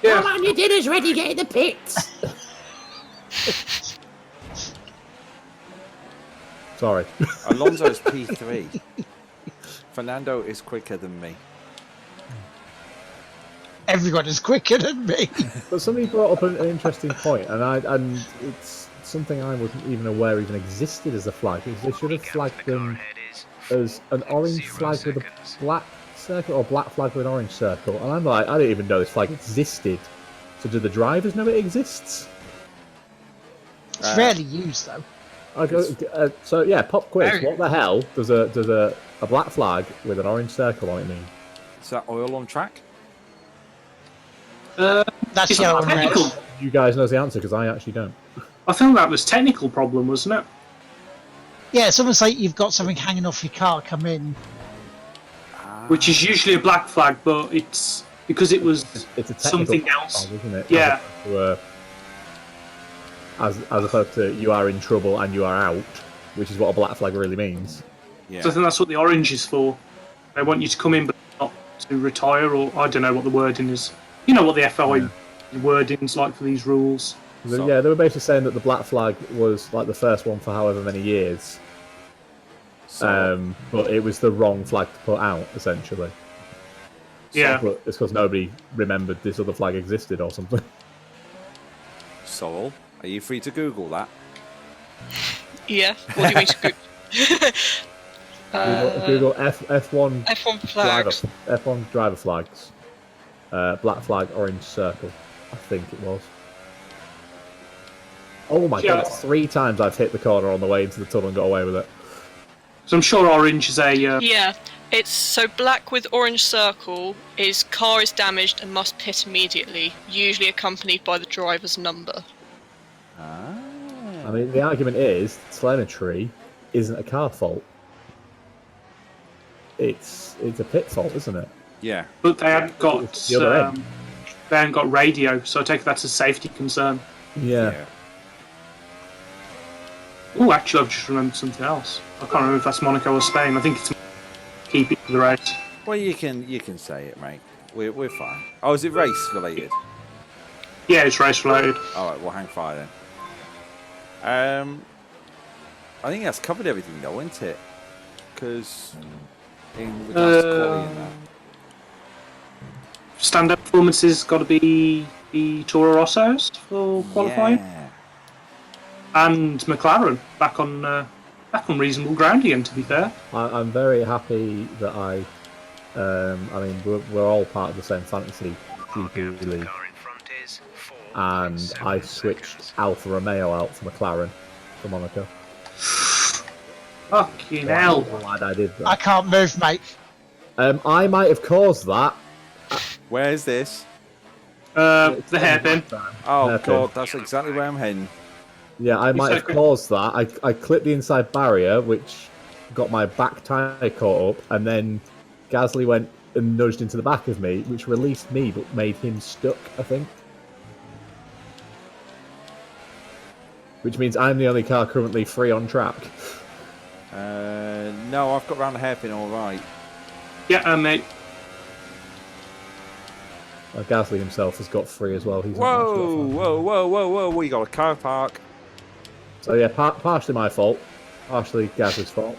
Yeah. Come on, your dinner's ready, get in the pits! Sorry. Alonso's P3. Fernando is quicker than me. Everyone is quicker than me. But somebody brought up an interesting point, and it's something I wasn't even aware even existed as a flag. They should have flagged them as an orange flag with a black circle, or black flag with an orange circle. And I'm like, I didn't even know this flag existed. So do the drivers know it exists? It's rarely used, though. So yeah, pop quiz. Very What the hell does a black flag with an orange circle on it mean? Is that oil on track? That's It's yellow not and red. technical. You guys know the answer because I actually don't. I think that was a technical problem, wasn't it? Yeah, it's almost like you've got something hanging off your car, come in. Which is usually a black flag, but it's because it was It's a technical something else. flag, isn't it? Yeah. As opposed to you are in trouble and you are out, which is what a black flag really means. Yeah. So I think that's what the orange is for. They want you to come in, but not to retire, or I don't know what the wording is. You know what the FIA wording's like for these rules. So- Yeah, they were basically saying that the black flag was like the first one for however many years. But it was the wrong flag to put out, essentially. Yeah. But it's because nobody remembered this other flag existed or something. Sorrel, are you free to Google that? Yeah. What do you mean to Google F1 F1 flags. F1 driver flags. Black flag, orange circle. I think it was. Oh my Yeah. god, 3 times I've hit the corner on the way into the tunnel and got away with it. So I'm sure orange is a. Yeah. It's so black with orange circle is car is damaged and must pit immediately, usually accompanied by the driver's number. I mean, the argument is telemetry isn't a car fault. It's a pit fault, isn't it? Yeah. But they hadn't got. It's the other end. They hadn't got radio, so I take that as a safety concern. Yeah. Oh, actually, I've just remembered something else. I can't remember if that's Monaco or Spain. I think it's keep it for the race. Well, you can say it, mate. We're fine. Oh, is it race related? Yeah, it's race related. All right, we'll hang fire then. I think that's covered everything, though, isn't it? Because in regards to quality and that. Stand-up performances got to be the Toro Rossos for qualifying, Yeah. and McLaren back on reasonable ground again. To be fair, I'm very happy that I mean, we're all part of the same fantasy GP league, and I switched Alfa Romeo out for McLaren for Monaco. Fucking hell. Glad I did I that. can't move, mate. I might have caused that. Where is this? The hairpin. Oh Hairpin. god, that's exactly where I'm heading. Yeah, I might have okay. caused that. I clipped the inside barrier, which got my back tyre caught up, and then Gasly went and nudged into the back of me, which released me but made him stuck, I think. Which means I'm the only car currently free on track. No, I've got round the hairpin all right. Yeah, mate. Gasly himself has got free as well. He's not actually got Whoa, fine. whoa! We got a car park. So yeah, partially my fault, partially Gasly's fault.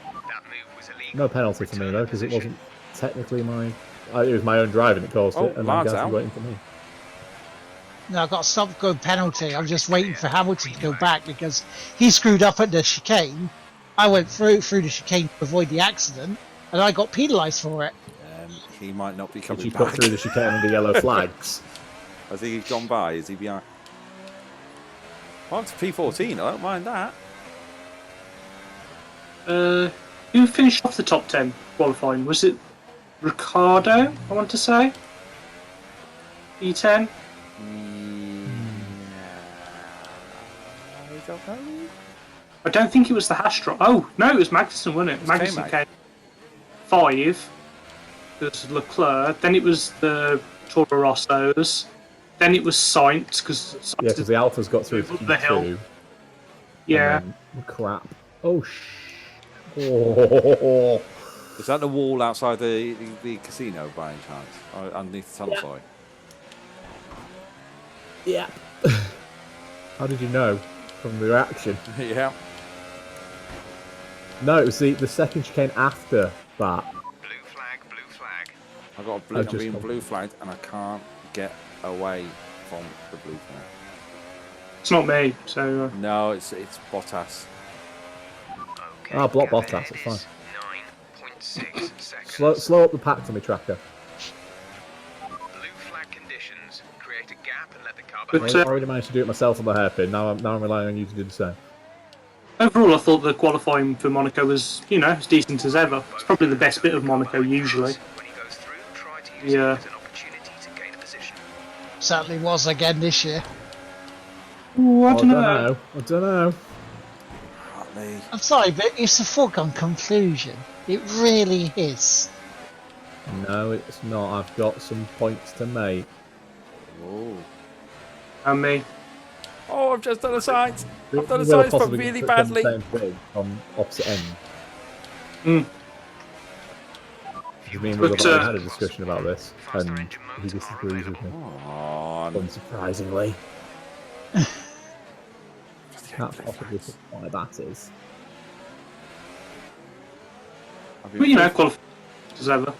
That move was illegal. No penalty for me though, because it wasn't technically my. It was my own driving that caused Oh, it, and then Lard's Gasly out. waiting for me. No, I got a stop go penalty. I'm just waiting for Hamilton to go back because he screwed up at the chicane. I went through the chicane to avoid the accident, and I got penalised for it. He might not be Did coming you put back. through the chicane under yellow flags? Has he gone by? Is he behind? On to P14. I don't mind that. Who finished off the top 10 qualifying? Was it Ricardo, I want to say? E10? I don't know. I don't think it was the Hastro. Oh, no, it was Magnussen, wasn't it? It was Magnussen K-Mag. came 5. It was Leclerc. Then it was the Toro Rossos. Then it was Sainz, because Yeah, because the Alpha's got through to Up the hill. Q2. yeah. And then, crap. Oh, Oh. Is that the wall outside the casino by any chance? Or underneath the tunnel, sorry. Yeah. How did you know from the reaction? Yeah. No, it was the second chicane after that. Blue flag, blue flag. I got a blue, I I'm just- being blue flagged and I can't get away from the blue flag. It's not me, so... No, it's Bottas. Okay. Ah, block gap Bottas, ahead it's fine. is 9.6 seconds. Slow up the pack for me, Tracker. Blue flag conditions. Create a gap and let the car But, behind I already managed to do it myself on the hairpin. Now I'm relying on you to do the same. Overall, I thought the qualifying for Monaco was, as decent as ever. It's probably the best bit of Monaco, usually. When he goes through, try to use Yeah. it as an opportunity to gain a position. Certainly was again this year. Ooh, I I don't know. I don't know. Hartley. I'm sorry, but it's a foregone conclusion. It really is. No, it's not. I've got some points to make. Whoa. And me. Oh, I've just done a science. I've done a We will science, but possibly really get done the badly. same thing on opposite ends. Mm. I mean, we've But, already had a discussion about this, Faster and engine he modes are disagrees with me. Oh, Unsurprisingly. That's possibly why that is. But, qualifying as ever.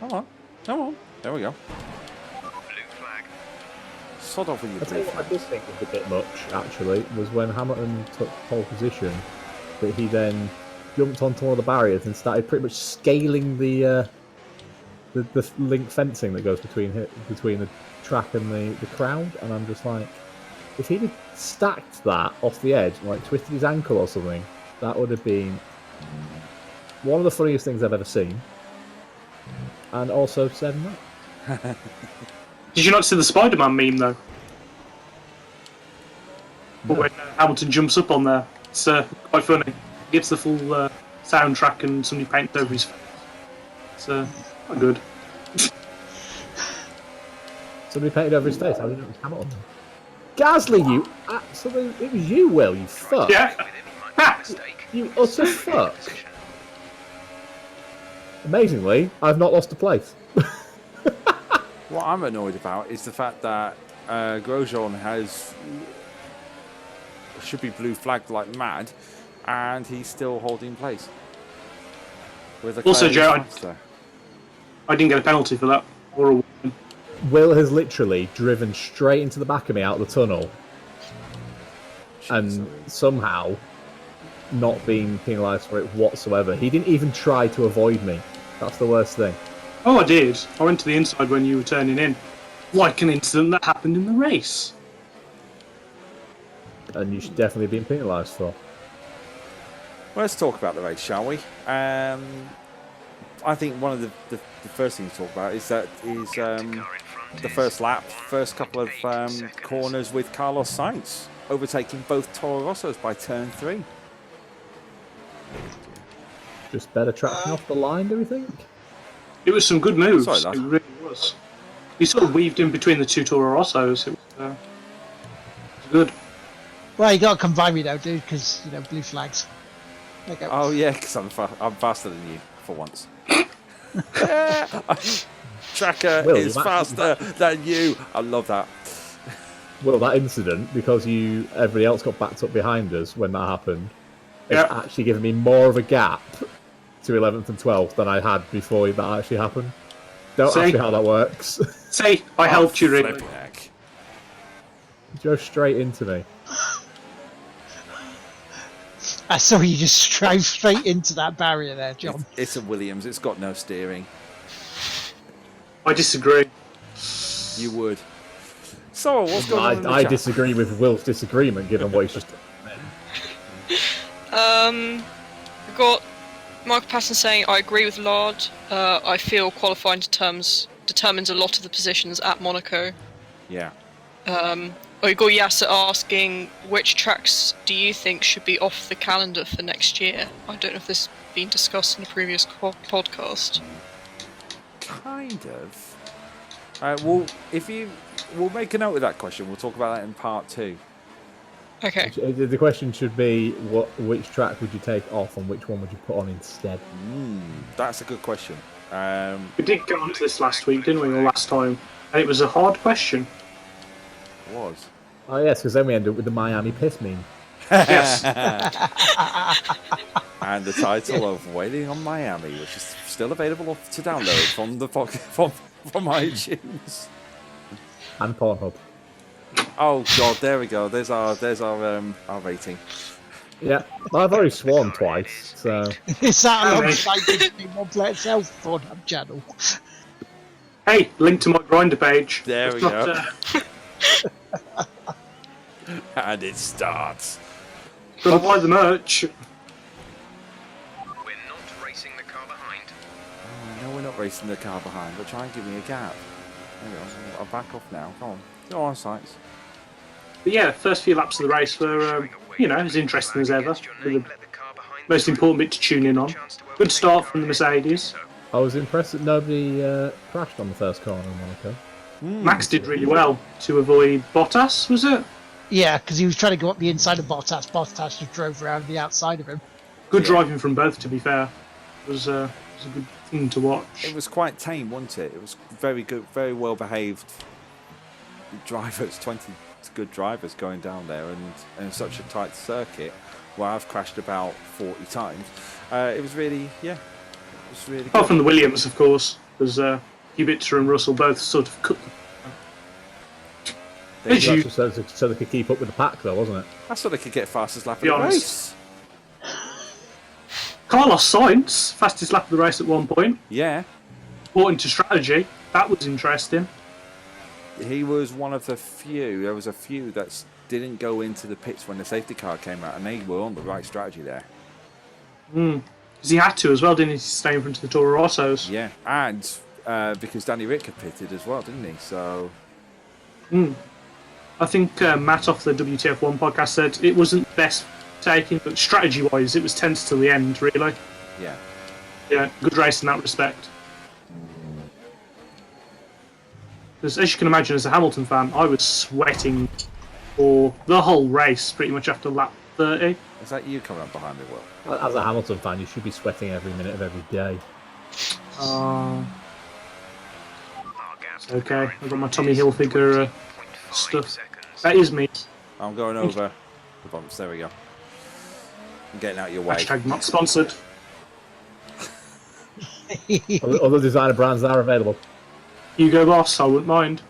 Come on. Come on. There we go. Blue flag. Sod off with your I tell blue you what I flag. did think was a bit much, actually, was when Hamilton took pole position, that he then jumped onto one of the barriers and started pretty much scaling the link fencing that goes between the track and the crowd, and I'm just like, if he'd have stacked that off the edge and like twisted his ankle or something, that would have been one of the funniest things I've ever seen. And also 7 that. Did you not see the Spider-Man meme, though? But when Hamilton jumps up on there, it's quite funny. Gives the full soundtrack and somebody paints over his face. It's quite good. Somebody painted over his face. How did it was Hamilton? Gasly, you absolutely... It was you, Will, you fuck. Yeah. With him, he might make a mistake. You utter fuck. Amazingly, I've not lost a place. What I'm annoyed about is the fact that Grosjean should be blue flagged like mad, and he's still holding place. With a Also, Joe, faster. I didn't get a penalty for that. Or a warning. Will has literally driven straight into the back of me out of the tunnel and somehow not been penalised for it whatsoever. He didn't even try to avoid me. That's the worst thing. Oh, I did. I went to the inside when you were turning in. Like an incident that happened in the race. and you should definitely be penalised for. Well, let's talk about the race, shall we? I think one of the first things to talk about is the first lap, first couple of corners with Carlos Sainz overtaking both Toro Rossos by turn 3. Just better traction off the line, do we think? It was some good moves. Sorry, lad. It really was. He sort of weaved in between the two Toro Rossos. It was good. Well, you got to come by me though, dude, because blue flags. There you go. Oh yeah, because I'm faster than you for once. Tracker Will, is faster than you. I love that. Well, that incident, because everybody else got backed up behind us when that happened, it's actually given me more of a gap to 11th and 12th than I had before that actually happened. Don't ask me how that works. See, I helped you, Rick. Flipping heck. You drove straight into me. I saw you just drive straight into that barrier there, John. It's a Williams. It's got no steering. I disagree. You would. So, what's going on in the I chat? disagree with Will's disagreement, given what he's just done. We've got Michael Patton saying, I agree with Lard. I feel qualifying determines a lot of the positions at Monaco. Yeah. We got Yasser asking, which tracks do you think should be off the calendar for next year? I don't know if this has been discussed in the previous podcast. Kind of. We'll make a note of that question. We'll talk about that in part 2. Okay. The question should be, which track would you take off and which one would you put on instead? That's a good question. We did go on to this last week, didn't we, or last time? And it was a hard question. It was. Oh yes, because then we end up with the Miami piss meme. Yes. And the title of Waiting on Miami, which is still available to download from iTunes. And Pornhub. Oh god, there we go. There's our rating. Yeah, I've already sworn twice, so... Is that alongside Disney One Play Itself Pornhub channel? Hey, link to my Grindr page. There we It's go. not, And it starts. Gotta buy the merch. We're not racing the car behind. No, we're not racing the car behind, but try and give me a gap. There we go. I'll back off now. Come on. Go on, Sykes. But yeah, first few laps of the race were, as interesting as ever. The most important bit to tune in on. Good start from the Mercedes. I was impressed that nobody crashed on the first corner in Monaco. Max did really well to avoid Bottas, was it? Yeah, because he was trying to go up the inside of Bottas. Bottas just drove around the outside of him. Good driving from both, to be fair. It was a good thing to watch. It was quite tame, wasn't it? It was very good, very well behaved drivers, 20 good drivers going down there, and in such a tight circuit where I've crashed about 40 times. It was really, it was really Apart good. from the Williams, of course, because Kubica and Russell both sort of cut. They- Did you- That's just so they could keep up with the pack, though, wasn't it? I thought they could get fastest lap of Be the honest. race. Carlos Sainz, fastest lap of the race at one point. Yeah, Bought into strategy. That was interesting. he was one of the few. There was a few that didn't go into the pits when the safety car came out, and they were on the right strategy there. Because he had to as well, didn't he, to stay in front of the Toro Rossos? Yeah, and because Danny Rick had pitted as well, didn't he? So I think Matt off the WTF1 podcast said it wasn't the best taking, but strategy-wise, it was tense till the end, really. yeah, Yeah, good race in that respect. Because as you can imagine, as a Hamilton fan, I was sweating for the whole race, pretty much after lap 30. is that you coming up behind me, Will? As a Hamilton fan, you should be sweating every minute of every day. Okay, I've got my Tommy Hilfiger stuff. That is me. I'm going over the bumps. There we go. I'm getting out of your way. Hashtag not sponsored. Other designer brands are available. Hugo Boss, I wouldn't mind.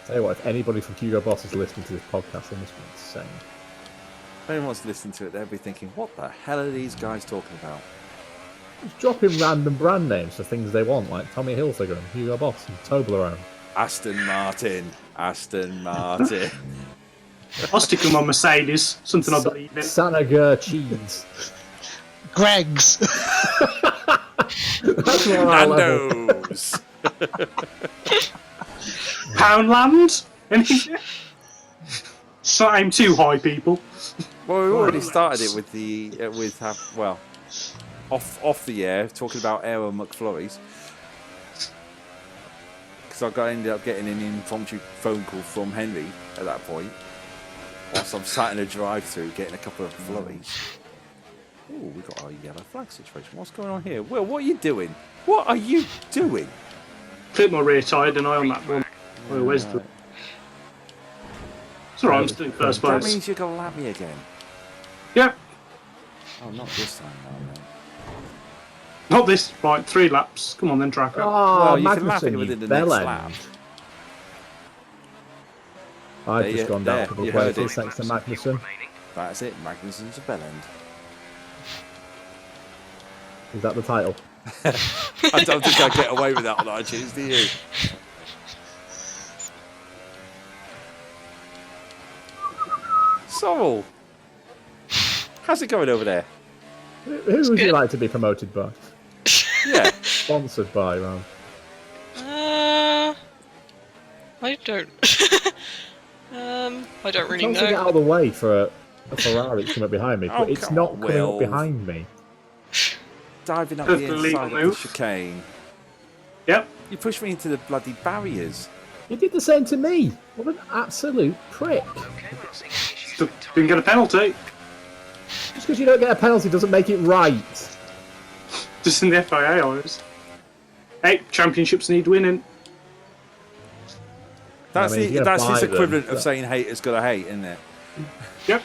Tell you what, if anybody from Hugo Boss is listening to this podcast, they must be insane. If anyone's listening to it, they'll be thinking, what the hell are these guys talking about? Just dropping random brand names for things they want, like Tommy Hilfiger and Hugo Boss and Toblerone. Aston Martin. Aston Martin. I'll stick them on Mercedes. Something I believe in. Sanager cheese. Greg's. That's more our level. Nando's. Poundland? Anything? Not aim too high, people. Well, we already started it with the off the air talking about Aero McFlurries because ended up getting an impromptu phone call from Henry at that point whilst I'm sat in a drive-through getting a couple of flurries. Oh, we got our yellow flag situation. What's going on here? Will, what are you doing? What are you doing? Clip my rear tyre, didn't I, on that one? Oh, where's the... It's alright, I'm still in first That place. means you're going to lap me again. Yep. Oh, not this time, no, mate. Not this. Right, 3 laps. Come on then, tracker. Oh, Well, you can lap it Magnussen, within you the next bellend. lap. I've There just you- gone there, down a couple you of heard places it. thanks to Magnussen. That's it. Magnussen's a bellend. Is that the title? I don't think I get away with that on iTunes, do you? Sorrel, how's it going over there? Who would you good. like to be promoted by? Yeah, Sponsored by, Ron. I don't. I don't really Trying to get know. out of the way for a Ferrari that's coming up behind me, Oh, but it's come not on, coming Will. up behind me. diving up That's the the legal inside of the move. chicane. Yep. You pushed me into the bloody barriers. He did the same to me. What an absolute prick. Didn't get a penalty. Just because you don't get a penalty doesn't make it right. Just in the FIA eyes. Hey, championships need winning. That's I mean, if you're that's gonna his buy them, equivalent of that- saying haters gotta hate, isn't it? Yep.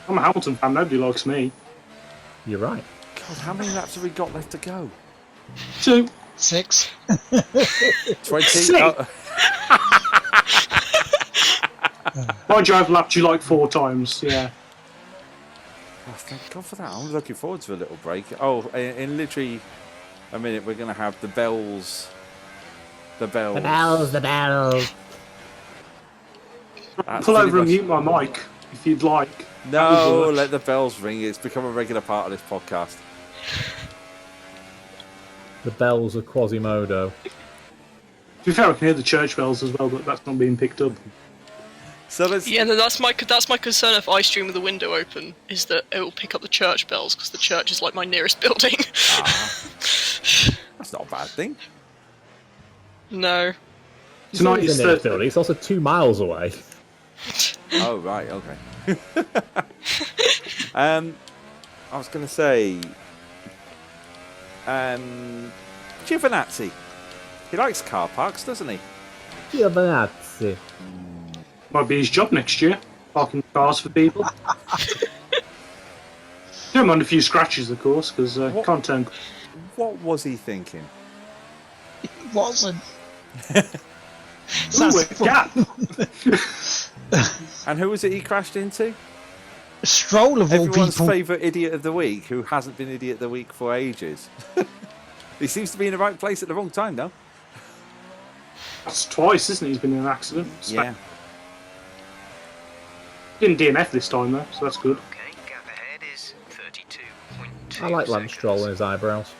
I'm a Hamilton fan, nobody likes me. You're right. God, how many laps have we got left to go? 2. 6. 20? Six. Oh, My drive lapped you like 4 times, yeah. oh, thank God for that. I'm looking forward to a little break. Oh, in literally a minute, we're going to have the bells. The bells. The bells. That's Pull pretty over and much- mute my mic if you'd like. No, let the bells ring. It's become a regular part of this podcast. The bells of Quasimodo. To be fair, I can hear the church bells as well, but that's not being picked up. So let's. Yeah, no, that's my concern if I stream with the window open, is that it will pick up the church bells, because the church is like my nearest building. That's not a bad thing. No. Tonight It's is the nearest Thursday. building. It's also 2 miles away. Oh, right, okay. I was going to say. Giovinazzi. He likes car parks, doesn't he? Giovinazzi. Might be his job next year, parking cars for people. Don't mind a few scratches, of course, because What? can't turn. What was he thinking? It wasn't. Ooh, a gap. And who was it he crashed into? Stroll of all Everyone's people. favourite idiot of the week, who hasn't been idiot of the week for ages. He seems to be in the right place at the wrong time, though. That's twice, isn't he? He's been in an accident. Yeah. Didn't DNF this time, though, so that's good. Okay, gap ahead is 32.2 I like Lance seconds. Stroll and his eyebrows.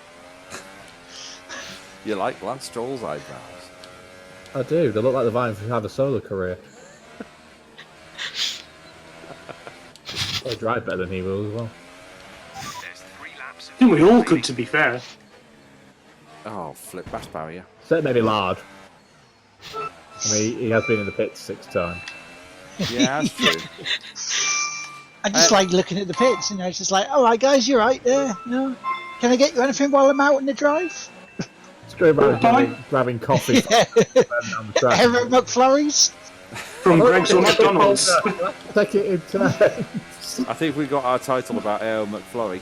You like Lance Stroll's eyebrows. I do. They look like the Vine who have a solo career. They drive better than he will as well. There's 3 laps of I think we all could, to be fair. Oh, flip bass barrier. Except maybe Lard. I mean, he has been in the pits 6 times. Yeah, that's true. I just like looking at the pits, it's just like, all right, guys, you're right there. Can I get you anything while I'm out in the drive? Just going around grabbing coffee down the track. Ever McFlurries? From Greg's or McDonald's. Take it in turn. I think we got our title about Aero McFlurry.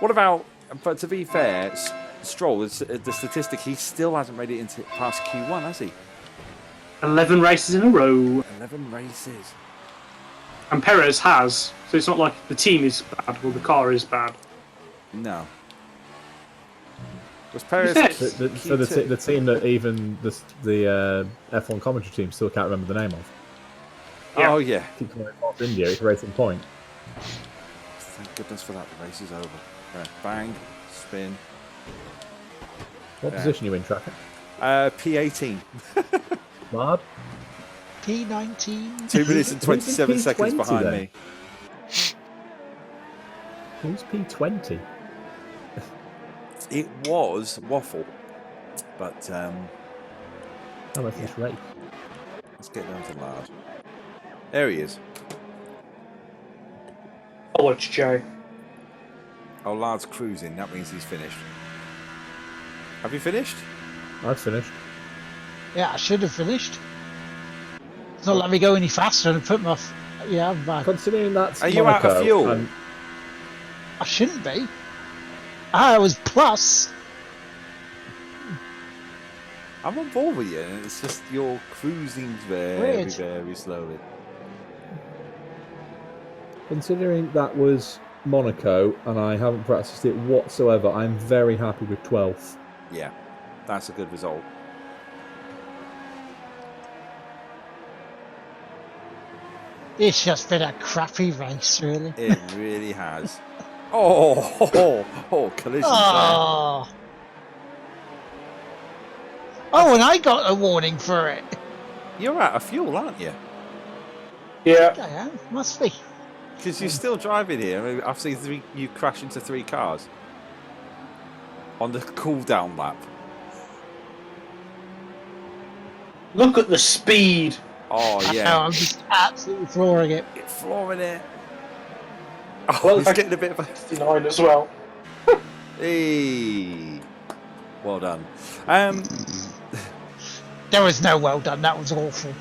What about, but to be fair, Stroll, is the statistic, he still hasn't made it into past Q1, has he? 11 races in a row. 11 races. And Perez has, so it's not like the team is bad or the car is bad. No. Was Perez For the team that even the F1 commentary team still can't remember the name of. Oh yeah. Keep calling it Force India. It's Racing Point. Thank goodness for that. The race is over. Right, bang, spin. What position are you in, Tracker? P18. Lard? P19. 2 minutes and 27 seconds behind then? me. Who's P20? It was Waffle, but How about this race? let's get down to Lard. There he is. Oh, it's Joe. Oh, Lard's cruising. That means he's finished. Have you finished? I've finished. Yeah, I should have finished. It's not let me go any faster and put my. Yeah, I'm back. Considering that's Are you out of Monaco, fuel? and I shouldn't be. I was plus. I'm on board with you. It's just you're cruising very, Weird. very slowly. Considering that was Monaco and I haven't practiced it whatsoever, I'm very happy with 12th. Yeah, that's a good result. It's just been a crappy race, really. It really has. Collision. Oh. Oh, and I got a warning for it. You're out of fuel, aren't you? Yeah. I am. Must be. Because you're still driving here. I mean, I've seen you crash into 3 cars on the cool down lap. Look at the speed. Oh I know, yeah, I'm just absolutely flooring it. it's flooring it. Oh, Well, he's getting a bit of a. 69 as well. Hey, well done. There was no well done. That was awful.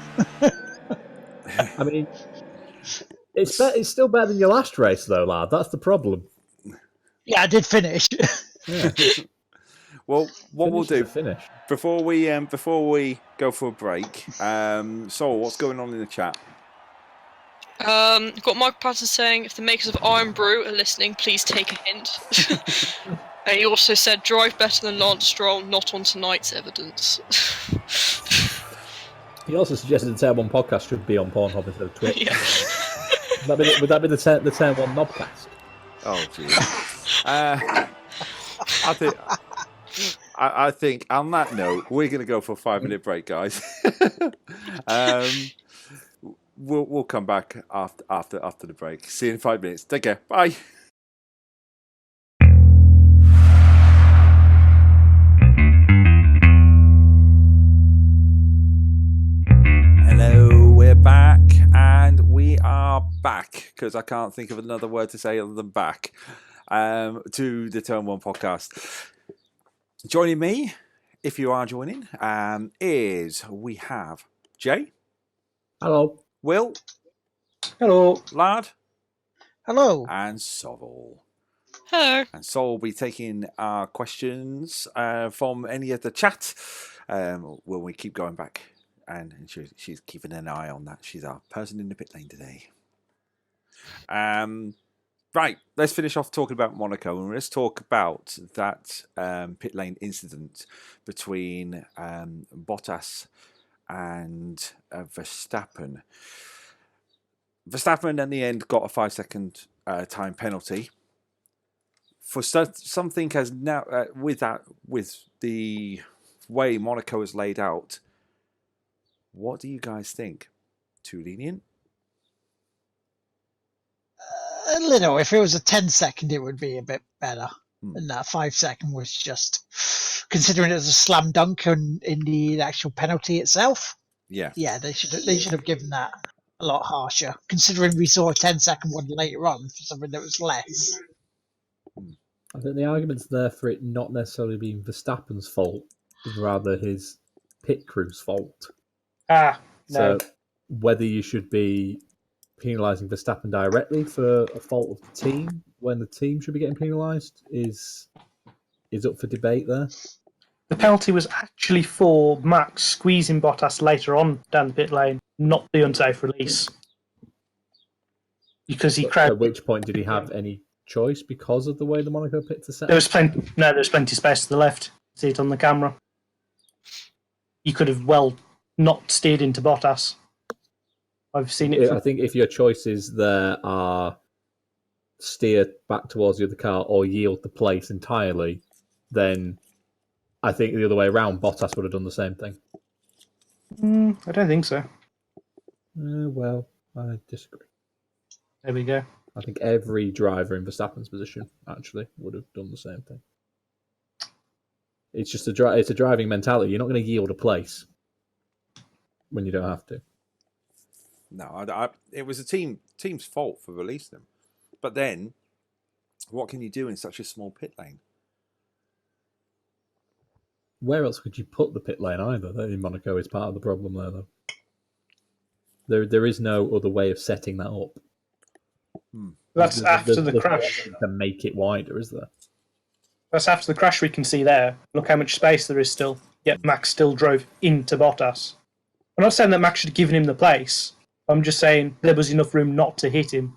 I mean, it's still better than your last race, though, lad. That's the problem. Yeah, I did finish. Yeah. Well, what we'll do Finish. before we go for a break. Sorrel, what's going on in the chat? Got Michael Patton saying, if the makers of Iron Brew are listening, please take a hint. And he also said, drive better than Lance Stroll, not on tonight's evidence. He also suggested the Turn 1 podcast should be on Pornhub instead of Twitch. Yeah. Would that be the Turn 1 Knobcast? Oh, geez. I think on that note, we're going to go for a 5-minute break, guys. We'll come back after the break. See you in 5 minutes. Take care. Bye. Hello, we're back, and we are back because I can't think of another word to say other than back to the Turn 1 podcast. Joining me, if you are joining, is we have Jay. Hello. Will. Hello. Lard. Hello. And Sorrel. Hello. And Sorrel will be taking our questions from any of the chat. When we keep going back. And she's keeping an eye on that. She's our person in the pit lane today. Right, let's finish off talking about Monaco, and let's talk about that pit lane incident between Bottas and Verstappen. Verstappen, in the end, got a 5-second time penalty for something as now with the way Monaco is laid out. What do you guys think? Too lenient? A little. If it was a 10-second, it would be a bit better. And that 5-second was just, considering it was a slam dunk in the actual penalty itself. Yeah. Yeah, they should have given that a lot harsher. Considering we saw a 10-second one later on for something that was less. I think the argument's there for it not necessarily being Verstappen's fault, but rather his pit crew's fault. No. So whether you should be penalising Verstappen directly for a fault of the team when the team should be getting penalised is up for debate there. The penalty was actually for Max squeezing Bottas later on down the pit lane, not the unsafe release. Because he crowded. At which point did he have any choice because of the way the Monaco pits are set? There was plenty space to the left. See it on the camera. You could have not steered into Bottas. I've seen it. I think if your choices there are steer back towards the other car or yield the place entirely, then I think the other way around, Bottas would have done the same thing. I don't think so. Well, I disagree. There we go. I think every driver in Verstappen's position actually would have done the same thing. It's just it's a driving mentality. You're not going to yield a place when you don't have to. No, it was a team's fault for releasing them. But then, what can you do in such a small pit lane? Where else could you put the pit lane either? That in Monaco is part of the problem there, though. There is no other way of setting that up. That's after the crash. To make it wider, is there? That's after the crash we can see there. Look how much space there is still. Yet Max still drove into Bottas. I'm not saying that Max should have given him the place. I'm just saying there was enough room not to hit him.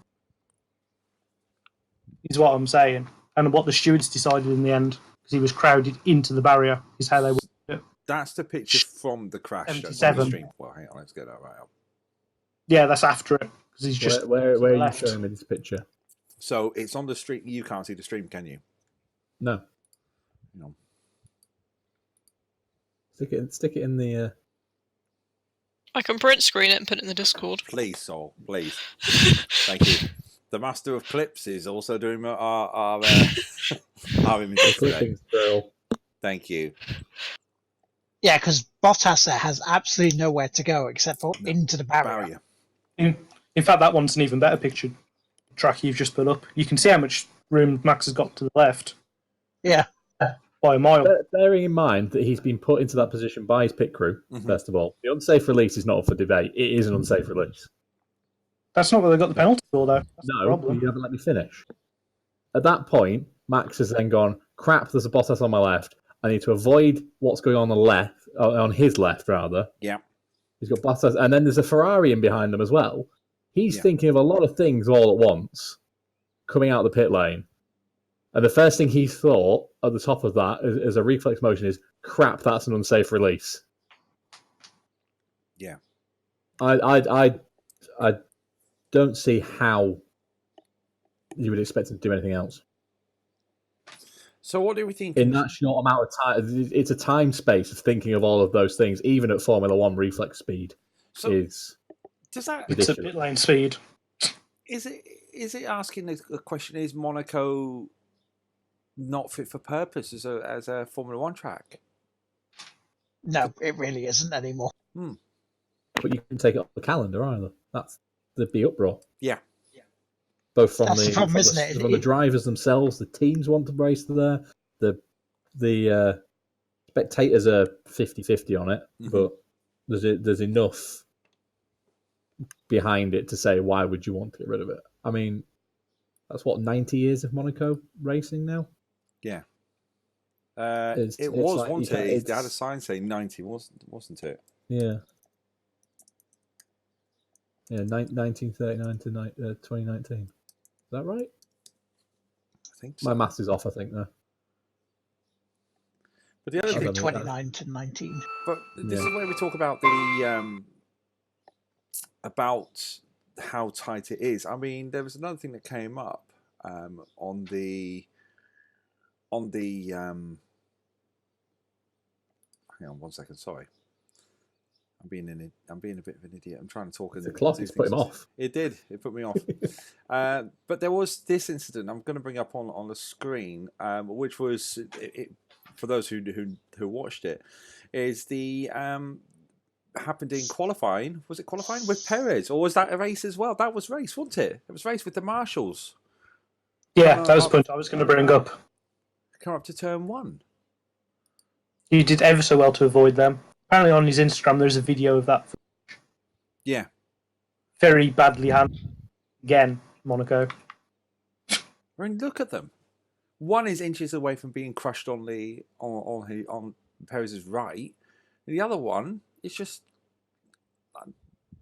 Is what I'm saying. And what the stewards decided in the end, because he was crowded into the barrier, is how they would do it. That's the picture from the crash. 77. On the stream. Well, hang on, let's get that right up. Yeah, that's after it. Because he's just where are you showing me this picture? So it's on the stream. You can't see the stream, can you? No. No. Stick it in the. I can print screen it and put it in the Discord. Please, Sol, please. Thank you. The master of clips is also doing our images today. Thank you. Yeah, because Bottas has absolutely nowhere to go except for into the barrier. In fact, that one's an even better picture track you've just put up. You can see how much room Max has got to the left. Yeah. By a mile. Bearing in mind that he's been put into that position by his pit crew, first of all. The unsafe release is not up for debate. It is an unsafe release. That's not what they got the penalty for, though. That's no, you haven't let me finish. At that point, Max has then gone, crap, there's a Bottas on my left. I need to avoid what's going on the left, on his left, rather. Yeah. He's got Bottas, and then there's a Ferrari in behind him as well. He's thinking of a lot of things all at once, coming out of the pit lane. And the first thing he thought at the top of that, as a reflex motion, is, crap, that's an unsafe release. Yeah. I don't see how you would expect him to do anything else. So what do we think? In that short amount of time, it's a time space of thinking of all of those things, even at Formula One reflex speed. Does that it's a pit lane speed. Is it asking the question, is Monaco not fit for purpose as a Formula One track? No, it really isn't anymore. But you can take it off the calendar either. There'd be uproar. Yeah. Both from That's the problem, isn't it? From the drivers themselves, the teams want to race there. The spectators are 50-50 on it, but there's enough behind it to say, why would you want to get rid of it? I mean, that's 90 years of Monaco racing now? Yeah. It was, wasn't it? They had a sign saying 90, wasn't it? Yeah. Yeah, 1939 to 2019. Is that right? I think so. My maths is off, I think, though. But the other thing, 29 to 19. But this is where we talk about the about how tight it is. I mean, there was another thing that came up on the hang on 1 second, sorry. I'm being a bit of an idiot. I'm trying to talk. The clock has put him off. It did. It put me off. But there was this incident I'm going to bring up on the screen, which was for those who watched it, is the happened in qualifying. Was it qualifying with Perez, or was that a race as well? That was race, wasn't it? It was race with the marshals. Yeah, that was the point I was going to bring up. Come up to turn 1. He did ever so well to avoid them. Apparently on his Instagram there's a video of that. Yeah. Very badly handled. Again, Monaco. I mean, look at them. One is inches away from being crushed on Perez's right. And the other one is just,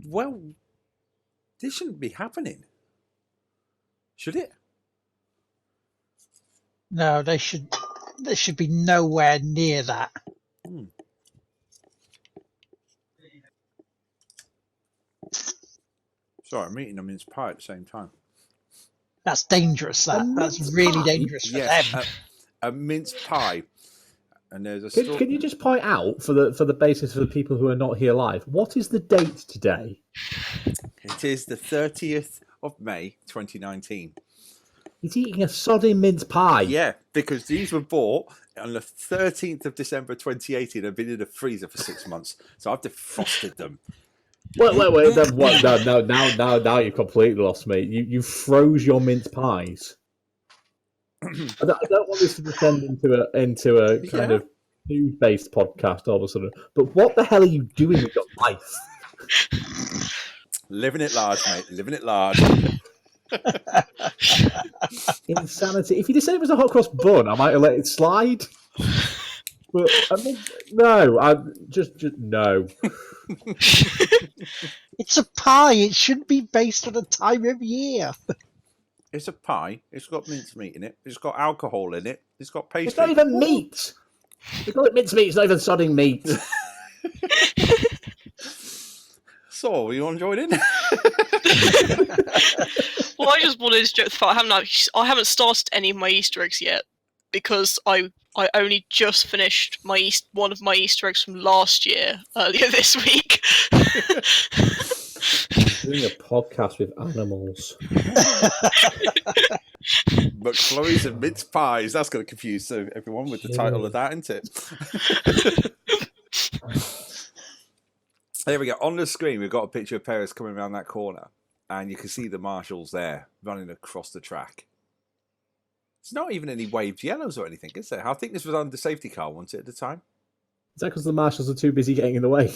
well, this shouldn't be happening. Should it? No, they should. There should be nowhere near that. Sorry, I'm eating a mince pie at the same time. That's dangerous. That's mince really pie? dangerous for Yes, them. a mince pie. And there's a Can you just point out for the basis of the people who are not here live, what is the date today? It is the 30th of May, 2019. He's eating a sodding mince pie. Yeah, because these were bought on the 13th of December 2018 and have been in the freezer for 6 months. So I've defrosted them. Wait. Then what? No. Now you completely lost me. You froze your mince pies. I don't want this to descend into a kind of food-based podcast all of a sudden. But what the hell are you doing with your life? Living it large, mate. Living it large. Insanity. If you just said it was a hot cross bun, I might have let it slide. But I mean, no, I just no. It's a pie. It should be based on a time of year. It's a pie. It's got mincemeat in it. It's got alcohol in it. It's got pastry. It's not even meat. They call it mincemeat. It's not even sodding meat. So, are you enjoying it? Well, I just wanted to joke the fact I haven't started any of my Easter eggs yet because I only just finished one of my Easter eggs from last year earlier this week. Doing a podcast with animals. McFlurries and mince pies. That's going to confuse everyone with the title of that, isn't it? There we go. On the screen, we've got a picture of Perez coming around that corner, and you can see the marshals there running across the track. It's not even any waved yellows or anything, is there? I think this was under safety car, wasn't it, at the time? Is that because the marshals are too busy getting in the way?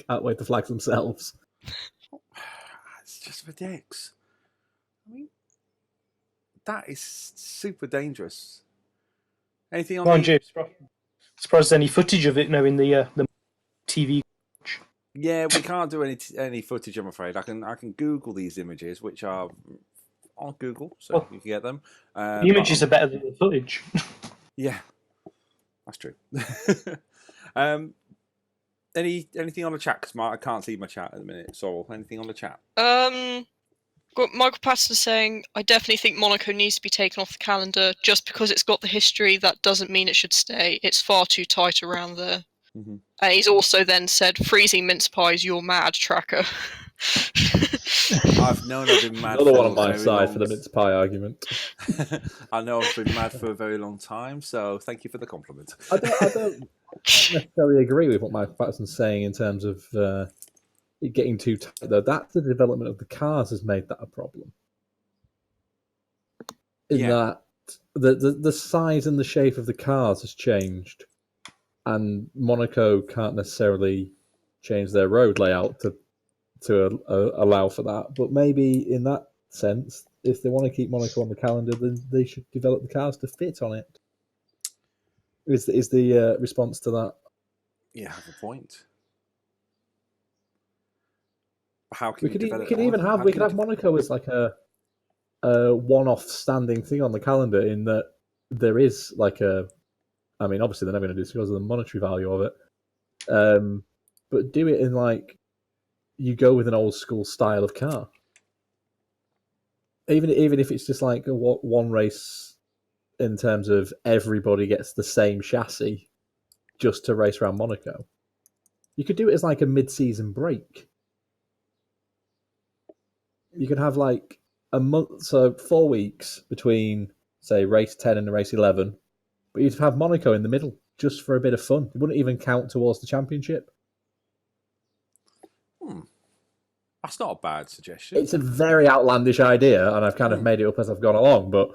Can't wave the flags themselves. It's just ridiculous. I mean, that is super dangerous. Anything on Mind you, surprised there's any footage of it now in the TV. Yeah, we can't do any footage, I'm afraid. I can Google these images, which are on Google, so you can get them. The images are better than the footage. Yeah, that's true. Anything on the chat? Because I can't see my chat at the minute. So, anything on the chat? Got Michael Patterson saying, I definitely think Monaco needs to be taken off the calendar. Just because it's got the history, that doesn't mean it should stay. It's far too tight around there. Mm-hmm. And he's also then said, freezing mince pies, you're mad, Tracker. I've known I've been mad. Another one on my side for the mince pie argument. I know I've been mad for a very long time, so thank you for the compliment. I don't necessarily agree with what Michael Patterson's saying in terms of it getting too tight, though. That's the development of the cars has made that a problem. That the size and the shape of the cars has changed, and Monaco can't necessarily change their road layout to allow for that. But maybe in that sense, if they want to keep Monaco on the calendar, then they should develop the cars to fit on it. Is the response to that? Yeah, have a point. How can we could have Monaco as like a one-off standing thing on the calendar, in that there is like I mean, obviously they're never going to do this because of the monetary value of it, but do it in like you go with an old school style of car, even if it's just like one race in terms of everybody gets the same chassis just to race around Monaco. You could do it as like a mid-season break. You could have like a month, so 4 weeks between, say, race 10 and race 11, but you'd have Monaco in the middle just for a bit of fun. It wouldn't even count towards the championship. That's not a bad suggestion. It's a very outlandish idea, and I've kind of made it up as I've gone along, but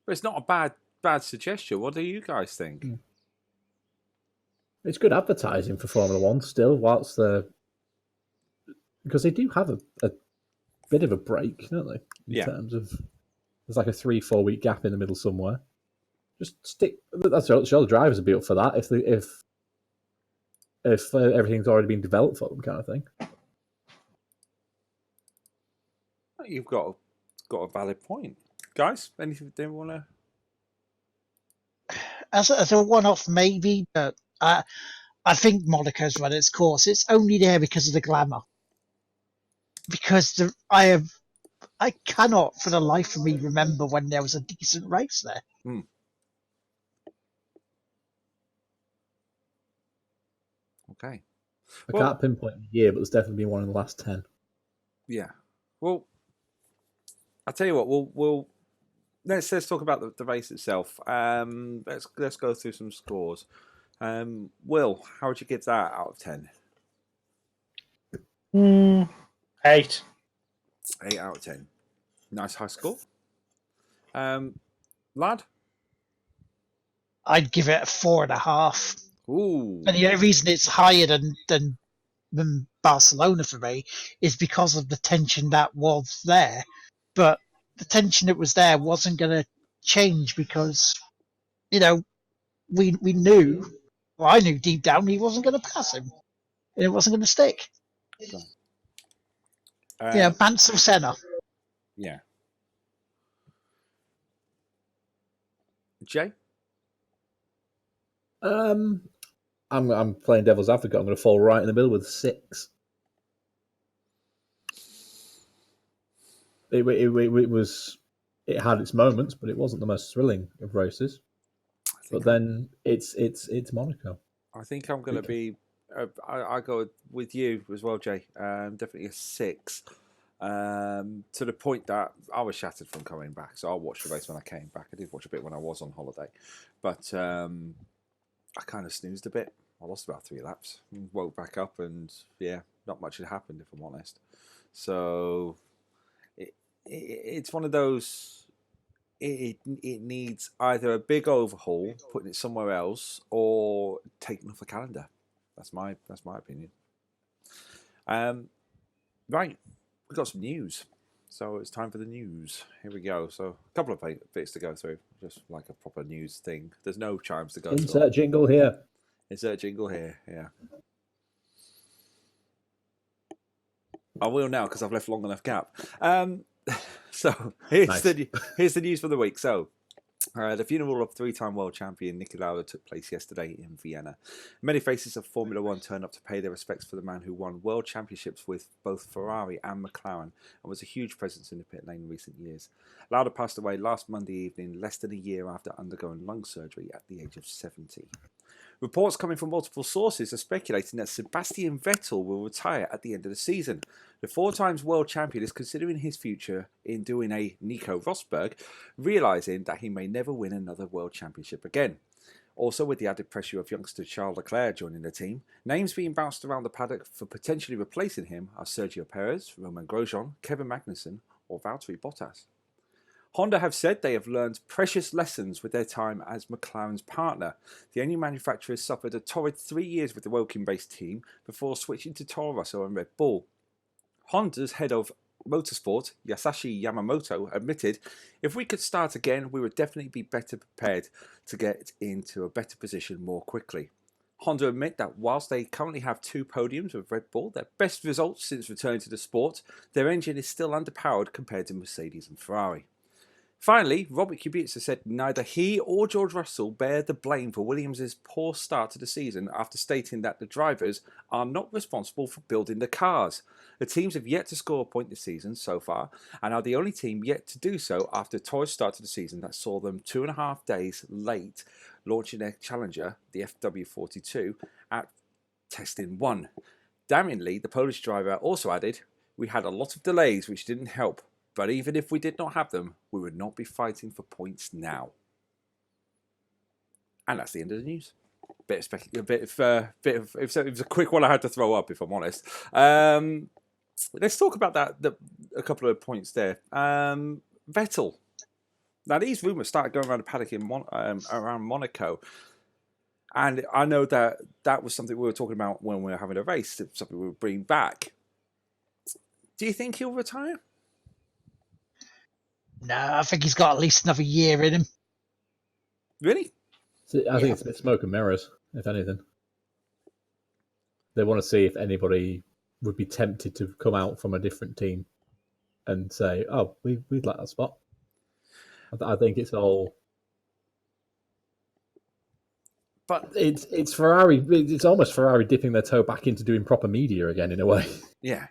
it's not a bad suggestion. What do you guys think? It's good advertising for Formula One still, because they do have a bit of a break, don't they? In terms of, there's like a 3-4 week gap in the middle somewhere. Just stick. That's sure the drivers would be up for that if everything's already been developed for them, kind of thing. You've got a valid point, guys. Anything they want to? as a one-off, maybe, but I think Monaco's run its course. It's only there because of the glamour. Because I cannot, for the life of me, remember when there was a decent race there. Okay. I can't pinpoint the year, but there's definitely been one in the last 10. Yeah. Well, I'll tell you what. We'll let's talk about the race itself. Let's go through some scores. Will, how would you give that out of 10? 8. 8 out of 10. Nice high score. Lad? I'd give it a 4.5. Ooh. And the only reason it's higher than Barcelona for me is because of the tension that was there. But the tension that was there wasn't going to change because, we knew, or I knew deep down, he wasn't going to pass him. And it wasn't going to stick. Mansell Senna. Yeah. Jay? I'm playing devil's advocate. I'm going to fall right in the middle with 6. It had its moments, but it wasn't the most thrilling of races. But then it's Monaco. I think I'm going to be. I go with you as well, Jay. Definitely a 6. To the point that I was shattered from coming back. So I watched the race when I came back. I did watch a bit when I was on holiday, but I kind of snoozed a bit. I lost about 3 laps, woke back up, and not much had happened, if I'm honest. So it's one of those. It needs either a big overhaul, putting it somewhere else, or taking off the calendar. That's my opinion. Right, we've got some news. So it's time for the news. Here we go. So a couple of bits to go through, just like a proper news thing. There's no chimes to go through. Insert jingle here. Insert jingle here, yeah. I will now because I've left long enough gap. So here's the news for the week. So the funeral of 3-time world champion Niki Laura took place yesterday in Vienna. Many faces of Formula One turned up to pay their respects for the man who won world championships with both Ferrari and McLaren and was a huge presence in the pit lane in recent years. Laura passed away last Monday evening, less than a year after undergoing lung surgery at the age of 70. Reports coming from multiple sources are speculating that Sebastian Vettel will retire at the end of the season. The 4-time world champion is considering his future in doing a Nico Rosberg, realising that he may never win another world championship again. Also, with the added pressure of youngster Charles Leclerc joining the team, names being bounced around the paddock for potentially replacing him are Sergio Perez, Romain Grosjean, Kevin Magnussen or Valtteri Bottas. Honda have said they have learned precious lessons with their time as McLaren's partner. The only manufacturer suffered a torrid 3 years with the Woking-based team before switching to Toro Rosso and Red Bull. Honda's head of motorsport, Masashi Yamamoto, admitted, "If we could start again, we would definitely be better prepared to get into a better position more quickly." Honda admit that whilst they currently have 2 podiums with Red Bull, their best results since returning to the sport, their engine is still underpowered compared to Mercedes and Ferrari. Finally, Robert Kubica said neither he or George Russell bear the blame for Williams' poor start to the season after stating that the drivers are not responsible for building the cars. The teams have yet to score a point this season so far and are the only team yet to do so after a torrid start to the season that saw them 2.5 days late launching their challenger, the FW42, at testing 1. Damningly, the Polish driver also added, "We had a lot of delays which didn't help. But even if we did not have them, we would not be fighting for points now." And that's the end of the news. It was a quick one I had to throw up, if I'm honest. Let's talk about that. A couple of points there. Vettel. Now these rumours started going around the paddock around Monaco, and I know that was something we were talking about when we were having a race. Something we would bring back. Do you think he'll retire? No, I think he's got at least another year in him. Really? I think it's a bit smoke and mirrors, if anything. They want to see if anybody would be tempted to come out from a different team and say, "Oh, we'd like that spot." I think it's all. But it's Ferrari. It's almost Ferrari dipping their toe back into doing proper media again, in a way. yeah.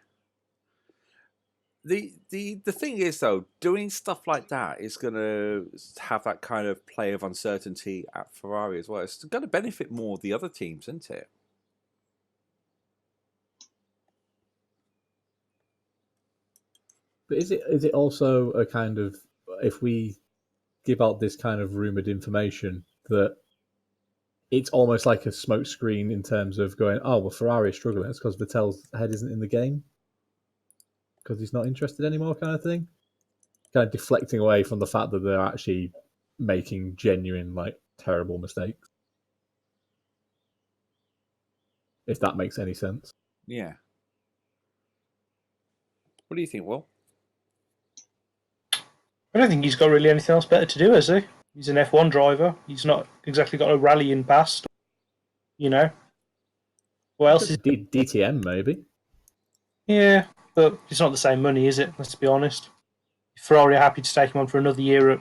The thing is, though, doing stuff like that is going to have that kind of play of uncertainty at Ferrari as well. It's going to benefit more the other teams, isn't it? But is it also a kind of, if we give out this kind of rumoured information, that it's almost like a smokescreen in terms of going, oh, well, Ferrari is struggling. It's because Vettel's head isn't in the game because he's not interested anymore, kind of thing. Kind of deflecting away from the fact that they're actually making genuine, like, terrible mistakes. If that makes any sense. Yeah. What do you think, Will? I don't think he's got really anything else better to do, has he? He's an F1 driver. He's not exactly got a rallying past. You know? What else is... DTM, maybe? Yeah, but it's not the same money, is it? Let's be honest. If Ferrari are happy to take him on for another year at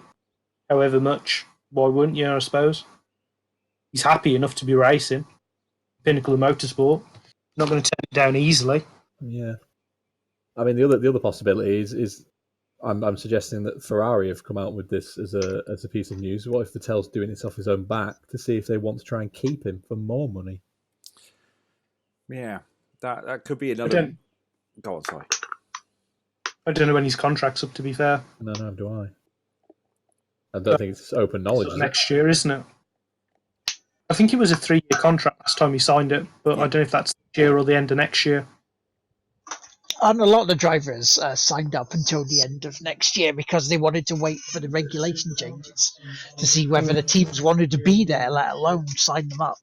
however much, why wouldn't you, I suppose? He's happy enough to be racing. Pinnacle of motorsport. Not going to turn it down easily. Yeah. I mean, the other possibility is I'm suggesting that Ferrari have come out with this as a piece of news. What if Vettel's doing this off his own back to see if they want to try and keep him for more money? Yeah, that could be another. Go on, sorry. I don't know when his contract's up, to be fair. No, do I. I don't think it's open knowledge. It's next year, isn't it? I think it was a 3-year contract last time he signed it, but I don't know if that's this year or the end of next year. And a lot of the drivers signed up until the end of next year because they wanted to wait for the regulation changes to see whether the teams wanted to be there, let alone sign them up.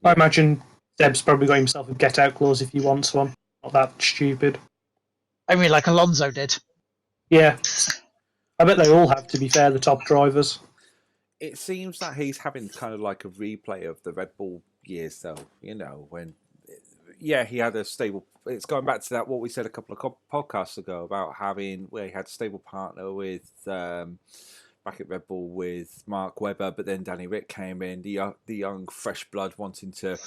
I imagine Deb's probably got himself a get-out clause if he wants one. Not that stupid. I mean, like Alonso did. Yeah. I bet they all have, to be fair, the top drivers. It seems that he's having kind of like a replay of the Red Bull years, though. You know, when... Yeah, he had a stable... It's going back to that, what we said a couple of podcasts ago about having... Where he had a stable partner with... back at Red Bull with Mark Webber, but then Danny Rick came in, the young, fresh blood wanting to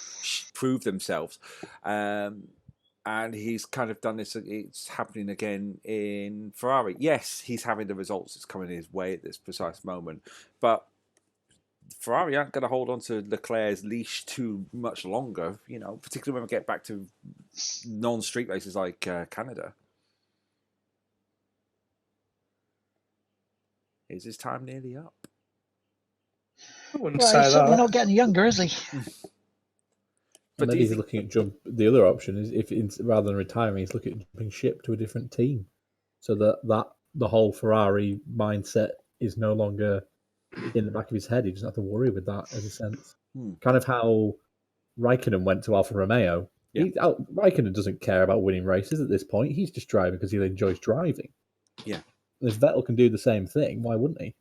prove themselves. And he's kind of done this... It's happening again in Ferrari. Yes, he's having the results that's coming his way at this precise moment. But... Ferrari aren't going to hold on to Leclerc's leash too much longer, you know, particularly when we get back to non-street races like Canada. Is his time nearly up? I wouldn't Well, say he's certainly that. not getting younger, is he? But maybe he's looking at the other option is if rather than retiring, he's looking at jumping ship to a different team, so that the whole Ferrari mindset is no longer in the back of his head. He doesn't have to worry with that, as a sense. Kind of how Raikkonen went to Alfa Romeo. Yeah. Raikkonen doesn't care about winning races at this point. He's just driving because he enjoys driving. Yeah. And if Vettel can do the same thing, why wouldn't he?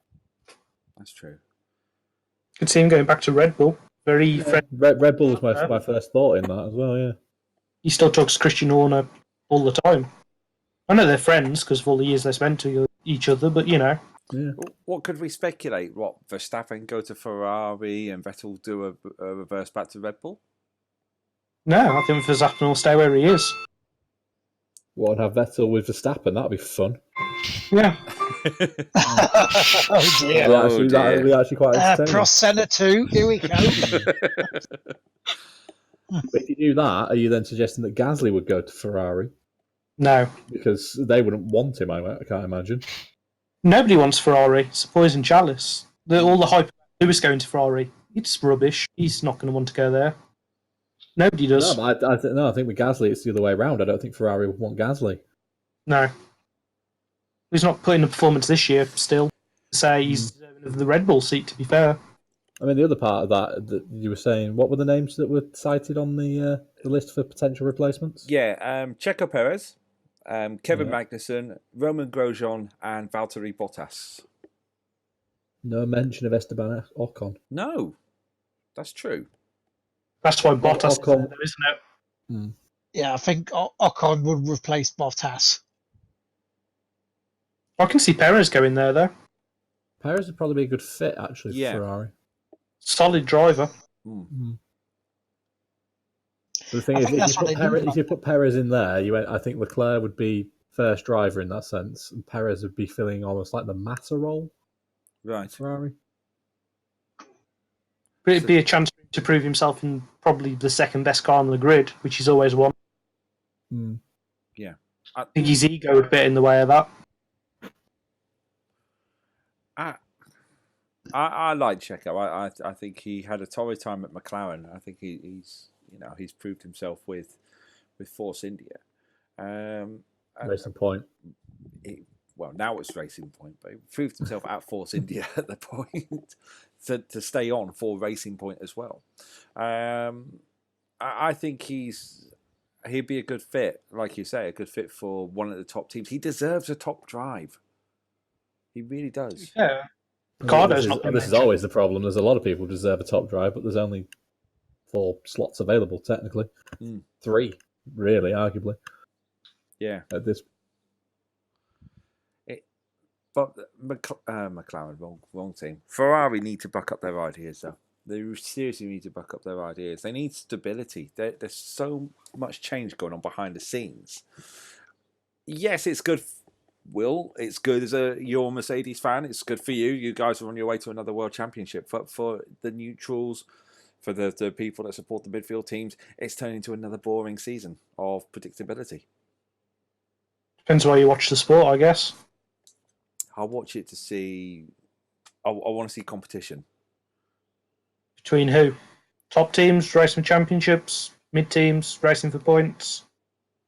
That's true. Could see him going back to Red Bull. Very friendly. Red Bull was my first thought in that as well, yeah. He still talks to Christian Horner all the time. I know they're friends because of all the years they spent to each other, but you know. Yeah. What could we speculate? What, Verstappen go to Ferrari and Vettel do a reverse back to Red Bull? No, I think Verstappen will stay where he is. What, and have Vettel with Verstappen? That'd be fun. Yeah. Oh dear. That'd be actually quite entertaining. Proscena 2, here we go. But if you do that, are you then suggesting that Gasly would go to Ferrari? No. Because they wouldn't want him, I can't imagine. Nobody wants Ferrari. It's a poison chalice. All the hype about Lewis going to Ferrari, it's rubbish. He's not going to want to go there. Nobody does. No, I think with Gasly it's the other way around. I don't think Ferrari would want Gasly. No. He's not putting a performance this year still. Say he's deserving of the Red Bull seat, to be fair. I mean, the other part of that you were saying, what were the names that were cited on the list for potential replacements? Yeah, Checo Perez, Kevin Magnussen, Roman Grosjean, and Valtteri Bottas. No mention of Esteban Ocon. No, that's true. That's why Bottas is Ocon, there, isn't it? Yeah, I think Ocon would replace Bottas. I can see Perez going there, though. Perez would probably be a good fit, actually, for Yeah. Ferrari. Solid driver. The thing I is, think that's what they need. if you put Perez in there, I think Leclerc would be first driver in that sense, and Perez would be filling almost like the Massa role. Right. Ferrari. But it'd be a chance to prove himself in probably the second best car on the grid, which he's always won. Yeah. I think his ego would get in the way of that. I like Checo. I think he had a torrid time at McLaren. I think he's proved himself with Force India. Racing Point. Now it's Racing Point, but he proved himself at Force India at the point to stay on for Racing Point as well. I think he'd be a good fit, like you say, a good fit for one of the top teams. He deserves a top drive. He really does. Yeah. This is always the problem. There's a lot of people who deserve a top drive, but there's only 4 slots available, technically. 3, really, arguably. Yeah. At this. But McLaren, wrong team. Ferrari need to back up their ideas, though. They seriously need to back up their ideas. They need stability. There's so much change going on behind the scenes. Yes, it's good. Will, it's good as you're a Mercedes fan. It's good for you. You guys are on your way to another world championship. For the neutrals, for the people that support the midfield teams, it's turning into another boring season of predictability. Depends why you watch the sport, I guess. I'll watch it to see. I want to see competition. Between who? Top teams racing for championships, mid teams racing for points.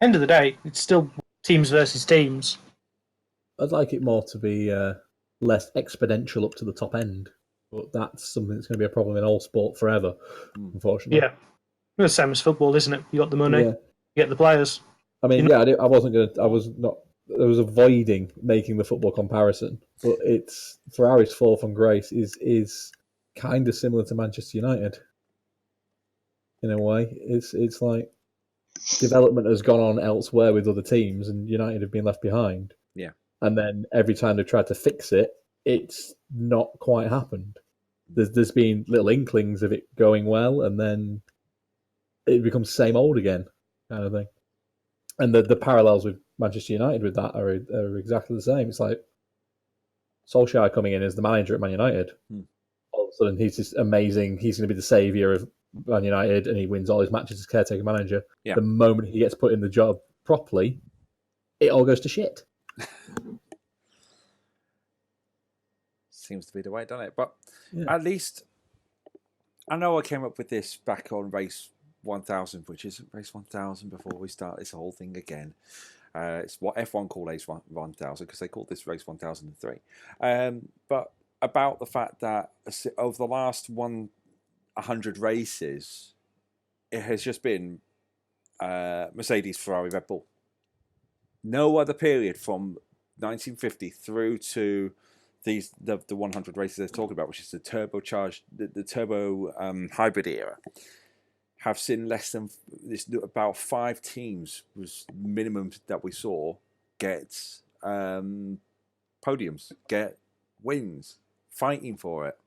End of the day, it's still teams versus teams. I'd like it more to be less exponential up to the top end, but that's something that's going to be a problem in all sport forever, unfortunately. Yeah, it's the same as football, isn't it? You got the money, you get the players. I mean, I was avoiding making the football comparison, but it's Ferrari's fall from grace is kind of similar to Manchester United in a way. It's like development has gone on elsewhere with other teams, and United have been left behind. Yeah. And then every time they've tried to fix it, it's not quite happened. There's been little inklings of it going well, and then it becomes same old again, kind of thing. And the parallels with Manchester United with that are exactly the same. It's like Solskjaer coming in as the manager at Man United. All of a sudden, he's just amazing. He's going to be the saviour of Man United, and he wins all his matches as caretaker manager. Yeah. The moment he gets put in the job properly, it all goes to shit. Seems to be the way, doesn't it? But at least I know I came up with this back on race 1000, which is race 1000 before we start this whole thing again. It's what F1 call race 1000 because they called this race 1003. But about the fact that over the last 100 races, it has just been Mercedes, Ferrari, Red Bull. No other period from 1950 through to the 100 races they're talking about, which is the turbocharged, the turbo hybrid era, have seen less than this. About 5 teams was minimum that we saw get podiums, get wins, fighting for it.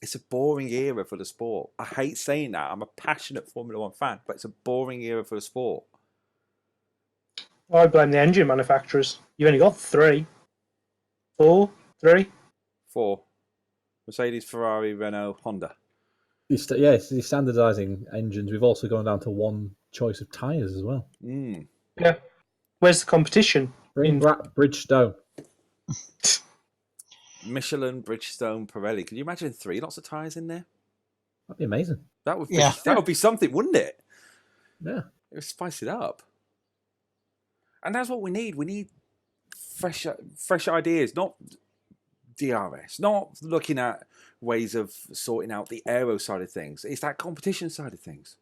It's a boring era for the sport. I hate saying that. I'm a passionate Formula One fan, but it's a boring era for the sport. I blame the engine manufacturers. You've only got 3. 4? 3? 4. Mercedes, Ferrari, Renault, Honda. It's standardising engines. We've also gone down to one choice of tyres as well. Yeah. Where's the competition? Bring back Bridgestone. Michelin, Bridgestone, Pirelli. Can you imagine 3 lots of tyres in there? That'd be amazing. That would be something, wouldn't it? Yeah. It would spice it up. And that's what we need. We need fresh ideas, not DRS, not looking at ways of sorting out the aero side of things. It's that competition side of things.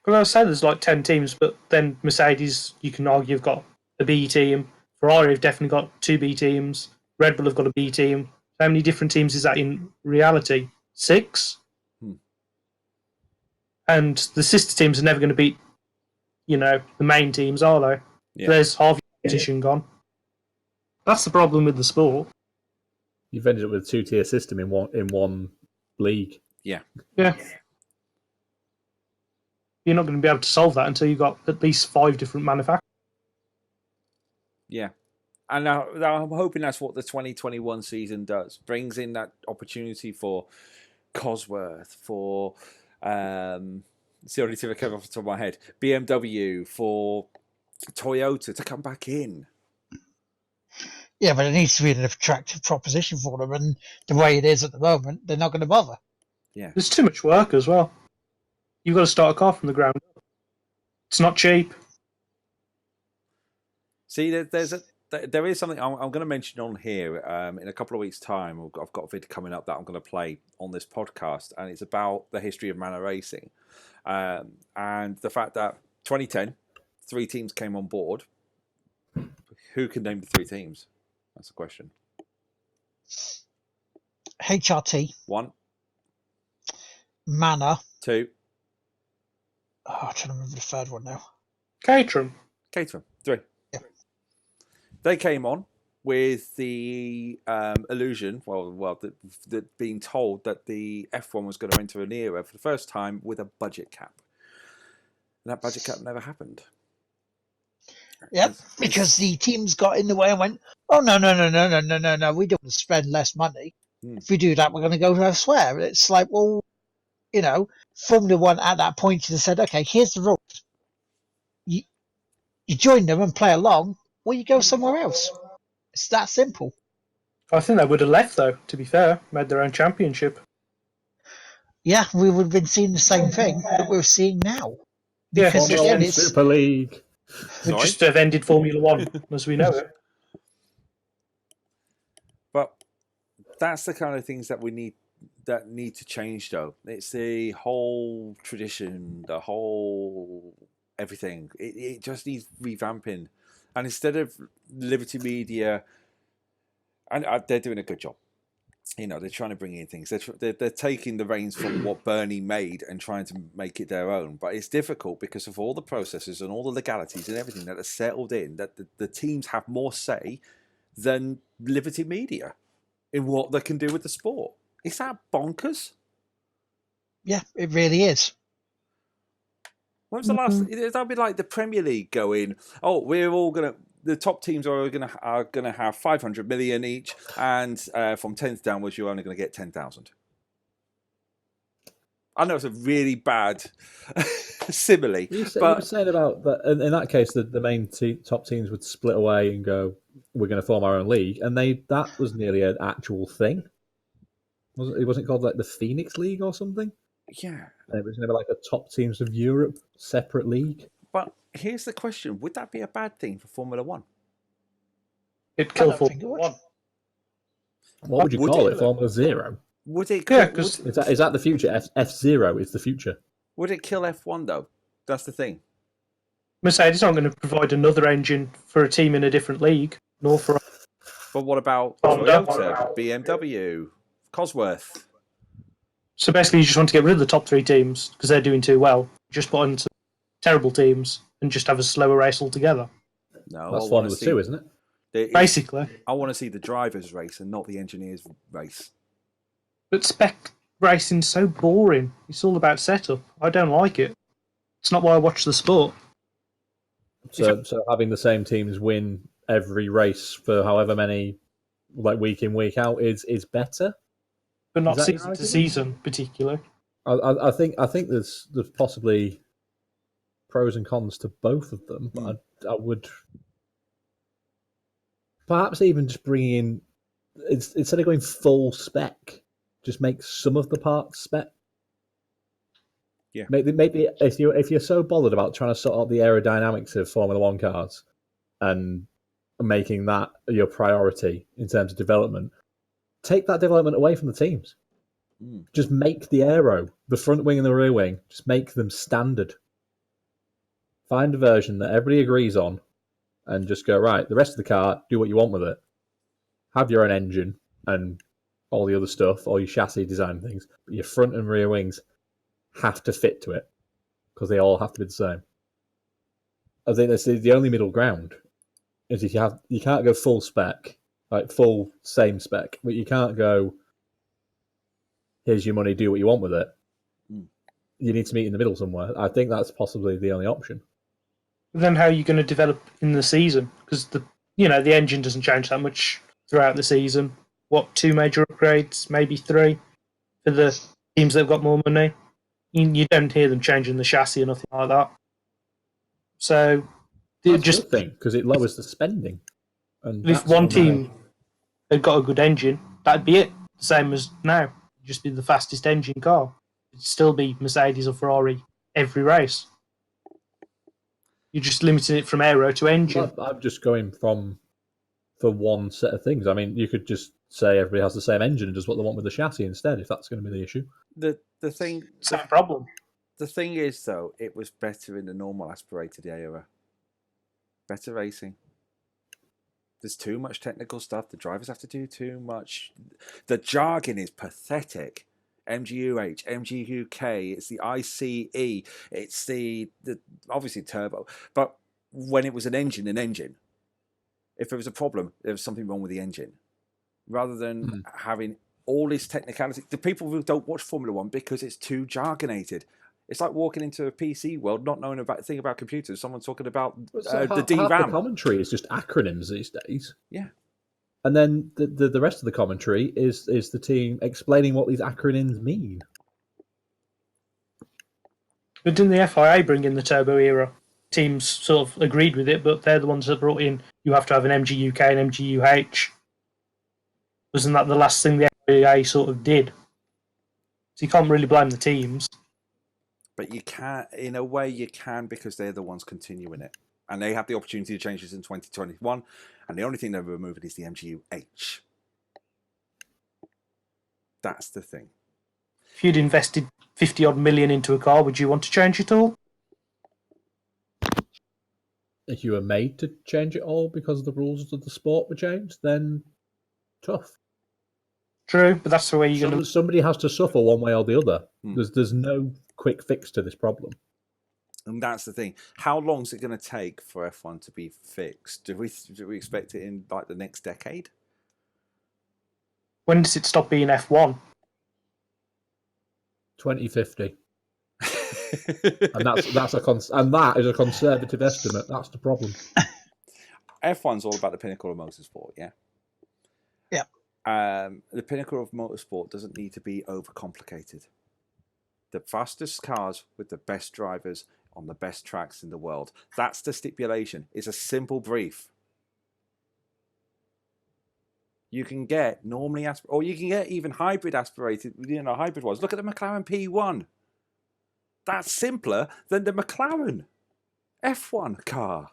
Well, I say there's like 10 teams, but then Mercedes, you can argue, have got a B team. Ferrari have definitely got 2 B teams. Red Bull have got a B team. How many different teams is that in reality? 6? And the sister teams are never going to beat, the main teams, are they? Yeah. There's half your competition gone. That's the problem with the sport. You've ended up with a 2-tier system in one league. Yeah. Yeah. You're not going to be able to solve that until you've got at least 5 different manufacturers. Yeah. And now I'm hoping that's what the 2021 season does. Brings in that opportunity for Cosworth, for it's the only thing that came off the top of my head. BMW, for Toyota to come back in. Yeah, but it needs to be an attractive proposition for them, and the way it is at the moment, they're not going to bother. Yeah. There's too much work as well. You've got to start a car from the ground up. It's not cheap. See, there is something I'm going to mention on here in a couple of weeks' time. I've got a video coming up that I'm going to play on this podcast, and it's about the history of manor racing and the fact that 2010, 3 teams came on board. Who can name the 3 teams? That's the question. HRT, 1, Manor. 2, Oh, I'm trying to remember the third one now. Caterham. 3. Yeah. They came on with the illusion, the being told that the F1 was going to enter an era for the first time with a budget cap. And that budget cap never happened. Yep, because the teams got in the way and went, oh, no, we don't want to spend less money. If we do that, we're going to go elsewhere. It's like, well, Formula One at that point should have said, okay, here's the rules. You join them and play along, or you go somewhere else. It's that simple. I think they would have left, though, to be fair, made their own championship. Yeah, we would have been seeing the same thing that we're seeing now. Yeah, Because again, it's Super League. It just have ended Formula One as we know it. But that's the kind of things that we need to change, though. It's the whole tradition, the whole everything. It just needs revamping. And instead of Liberty Media, and they're doing a good job. They're trying to bring in things. They're taking the reins from what Bernie made and trying to make it their own. But it's difficult because of all the processes and all the legalities and everything that are settled in, that the teams have more say than Liberty Media in what they can do with the sport. Is that bonkers? Yeah, it really is. When was the last? That'd be like the Premier League going, oh, we're all going to... The top teams are going to have 500 million each, and from 10th downwards, you're only going to get 10,000. I know it's a really bad simile, You were saying about that. In that case, the main top teams would split away and go, "We're going to form our own league," and that was nearly an actual thing. It wasn't called like the Phoenix League or something. Yeah, and it was never like a top teams of Europe separate league. But here's the question: would that be a bad thing for Formula One? It'd kill Formula One. What would you call it? Formula Zero? Would it? Yeah, because is that the future? F0 is the future. Would it kill F1 though? That's the thing. Mercedes aren't going to provide another engine for a team in a different league, nor for. But what about Honda, Toyota, BMW, Cosworth? So basically, you just want to get rid of the top 3 teams because they're doing too well. Just put on some terrible teams and just have a slower race altogether. No, that's Formula 2, isn't it? Basically, I want to see the drivers race and not the engineers race. but spec racing's so boring. It's all about setup. I don't like it. It's not why I watch the sport. So having the same teams win every race for however many, like week in week out, is better. But not season to season, particularly. I think there's possibly pros and cons to both of them. But I would perhaps even just bring in, instead of going full spec, just make some of the parts spec. Yeah. Maybe if you're so bothered about trying to sort out the aerodynamics of Formula One cars and making that your priority in terms of development, take that development away from the teams. Just make the aero, the front wing and the rear wing, just make them standard. Find a version that everybody agrees on and just go, right, the rest of the car, do what you want with it. Have your own engine and all the other stuff, all your chassis design things, but your front and rear wings have to fit to it because they all have to be the same. I think that's the only middle ground. Is if you can't go full spec like full same spec. But you can't go, here's your money, do what you want with it. You need to meet in the middle somewhere. I think that's possibly the only option. Then how are you going to develop in the season? Because the engine doesn't change that much throughout the season. What, 2 major upgrades, maybe 3 for the teams that've got more money? You don't hear them changing the chassis or nothing like that. So That's a good thing because it lowers the spending. And if one team had got a good engine, that'd be it. The same as now. It'd just be the fastest engine car. It'd still be Mercedes or Ferrari every race. You're just limiting it from aero to engine. I'm just going for one set of things. I mean, you could just say everybody has the same engine and does what they want with the chassis instead, if that's going to be the issue. Same problem. The thing is, though, it was better in the normal aspirated era. Better racing. There's too much technical stuff. The drivers have to do too much. The jargon is pathetic. MGUH, MGUK, it's the ICE, it's the obviously turbo. But when it was an engine, if there was a problem, there was something wrong with the engine. Rather than having all this technicality. The people who don't watch Formula One because it's too jargonated. It's like walking into a PC world, not knowing a thing about computers. Someone's talking about the DRAM. Half the commentary is just acronyms these days. Yeah. And then the rest of the commentary is the team explaining what these acronyms mean. But didn't the FIA bring in the turbo era? Teams sort of agreed with it, but they're the ones that brought in you have to have an MGUK and MGUH. Wasn't that the last thing the FIA sort of did? So you can't really blame the teams. But you can, in a way, you can because they're the ones continuing it. And they have the opportunity to change this in 2021. And the only thing they're removing is the MGUH. That's the thing. If you'd invested 50 odd million into a car, would you want to change it all? If you were made to change it all because the rules of the sport were changed, then tough. True, but that's the way you're going to... Somebody has to suffer one way or the other. There's no quick fix to this problem. And that's the thing. How long is it going to take for F1 to be fixed? Do we expect it in like the next decade? When does it stop being F1? 2050. And that is a conservative estimate. That's the problem. F1's all about the pinnacle of motorsport, yeah? Yeah. The pinnacle of motorsport doesn't need to be overcomplicated. The fastest cars with the best drivers on the best tracks in the world. That's the stipulation. It's a simple brief. You can get normally or you can get even hybrid aspirated, hybrid ones. Look at the McLaren P1. That's simpler than the McLaren F1 car.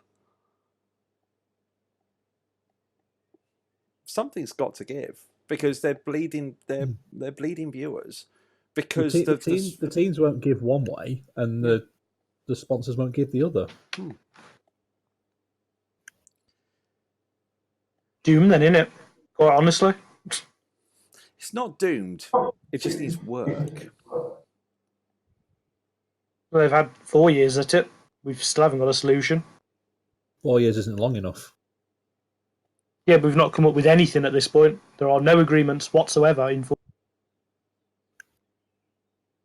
Something's got to give because they're bleeding. They're bleeding viewers because the teams won't give one way and the sponsors won't give the other. Doom then, innit? Quite honestly. It's not doomed. It just needs work. Well, they've had 4 years at it. We still haven't got a solution. 4 years isn't long enough. Yeah, but we've not come up with anything at this point. There are no agreements whatsoever in.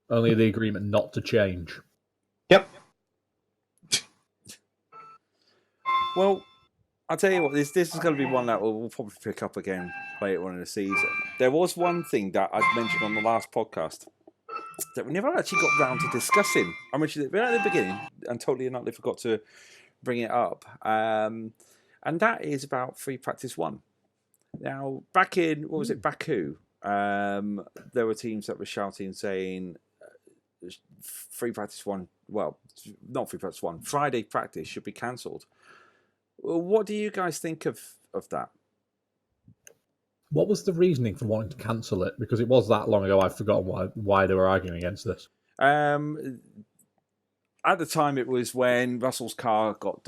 Only the agreement not to change. Yep. Well, I'll tell you what, this is going to be one that we'll probably pick up again later on in the season. There was one thing that I mentioned on the last podcast that we never actually got round to discussing. I mentioned it right at the beginning and totally not forgot to bring it up. And that is about free practice 1. Now, back in, Baku, there were teams that were shouting, saying free practice 1, well, not free practice 1, Friday practice should be cancelled. What do you guys think of that? What was the reasoning for wanting to cancel it? Because it was that long ago, I've forgotten why they were arguing against this. At the time, it was when Russell's car got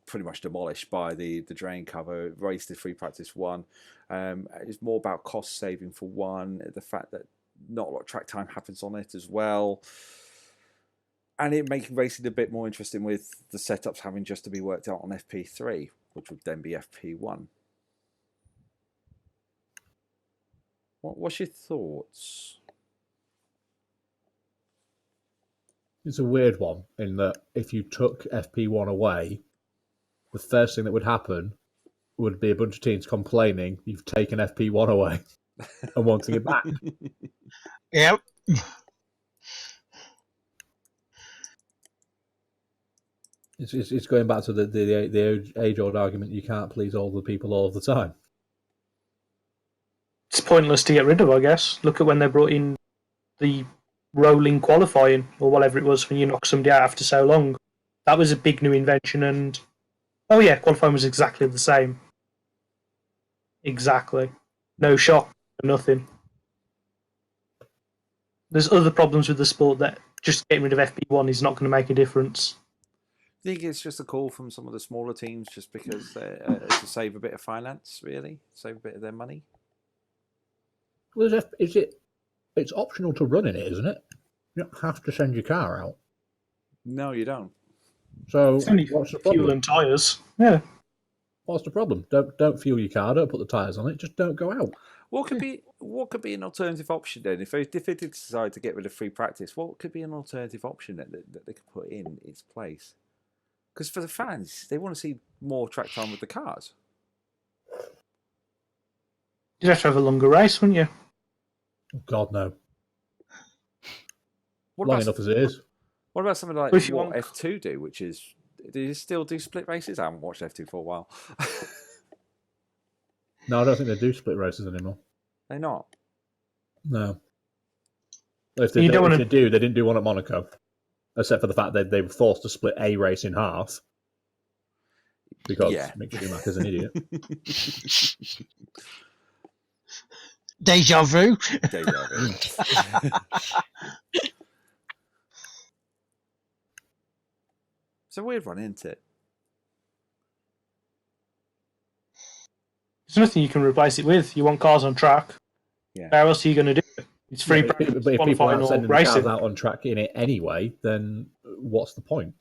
pretty much demolished by the drain cover. It raced the free practice 1. It was more about cost saving for one, the fact that not a lot of track time happens on it as well. And it making racing a bit more interesting with the setups having just to be worked out on FP3, which would then be FP1. What's your thoughts? It's a weird one in that if you took FP1 away, the first thing that would happen would be a bunch of teams complaining you've taken FP1 away and wanting it back. Yep. It's going back to the age-old argument: you can't please all the people all the time. It's pointless to get rid of, I guess. Look at when they brought in the rolling qualifying or whatever it was when you knock somebody out after so long. That was a big new invention, and oh yeah, qualifying was exactly the same. Exactly. No shock, nothing. There's other problems with the sport that just getting rid of FP1 is not going to make a difference. I think it's just a call from some of the smaller teams just because to save a bit of finance, really, save a bit of their money. Well, it's optional to run in it, isn't it? You don't have to send your car out. No, you don't. So It's only what's the fuel problem? and tyres. Yeah. What's the problem? Don't fuel your car. Don't put the tyres on it. Just don't go out. What could be an alternative option then? If they did decide to get rid of free practice, what could be an alternative option that they could put in its place? Because for the fans, they want to see more track time with the cars. You'd have to have a longer race, wouldn't you? God no. What Long about, enough as it is. what about something like Well, if you what want- F2 do, which is, do you still do split races? I haven't watched F2 for a while. No, I don't think they do split races anymore. They're not. No. If they, You don't if wanna- they do, they didn't do one at Monaco. Except for the fact that they were forced to split a race in half. Because Yeah. Mick Schumacher's an idiot. Deja vu. Deja vu. It's a weird one, isn't it? There's nothing you can replace it with. You want cars on track. Yeah. How else are you going to do it? It's free But practice, if people qualifying aren't or sending the cars racing. out on track in it anyway, then what's the point?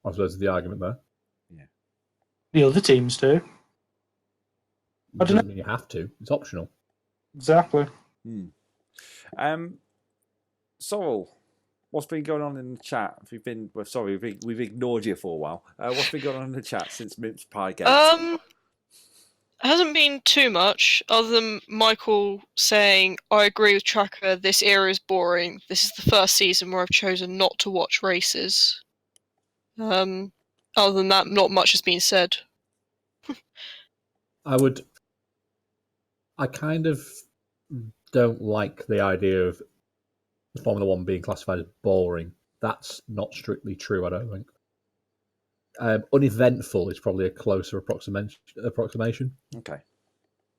I suppose is the argument there. The other teams do. I don't Doesn't mean you have to. It's optional. Exactly. Sorrel, what's been going on in the chat? We've ignored you for a while. What's been going on in the chat since Mince Pie Gate? Hasn't been too much, other than Michael saying, I agree with Tracker, this era is boring. This is the first season where I've chosen not to watch races. Other than that, not much has been said. I kind of don't like the idea of Formula One being classified as boring. That's not strictly true, I don't think. Uneventful is probably a closer approximation. Okay.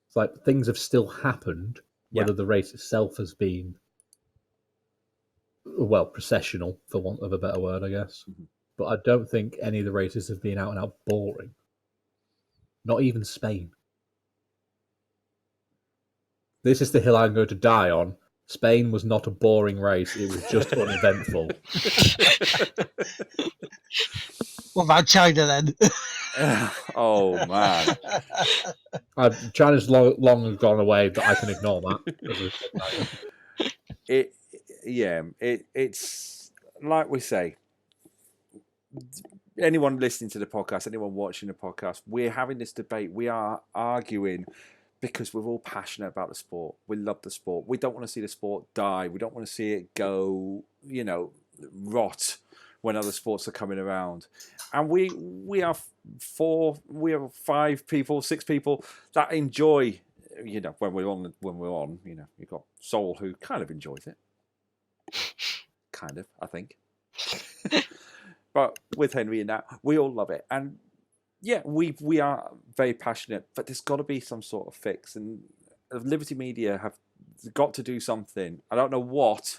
It's like things have still happened, whether the race itself has been, well, processional, for want of a better word, I guess. Mm-hmm. But I don't think any of the races have been out and out boring. Not even Spain. This is the hill I'm going to die on. Spain was not a boring race. It was just uneventful. What about China then? Oh man. China's long gone away, but I can ignore that. It's like we say. Anyone listening to the podcast, anyone watching the podcast, we're having this debate. We are arguing because we're all passionate about the sport. We love the sport. We don't want to see the sport die. We don't want to see it go, rot when other sports are coming around. And we are 5 people, 6 people that enjoy, when we're on, you've got Soul who kind of enjoys it. Kind of, I think. But with Henry and that, we all love it. And yeah, we are very passionate, but there's got to be some sort of fix. And Liberty Media have got to do something. I don't know what,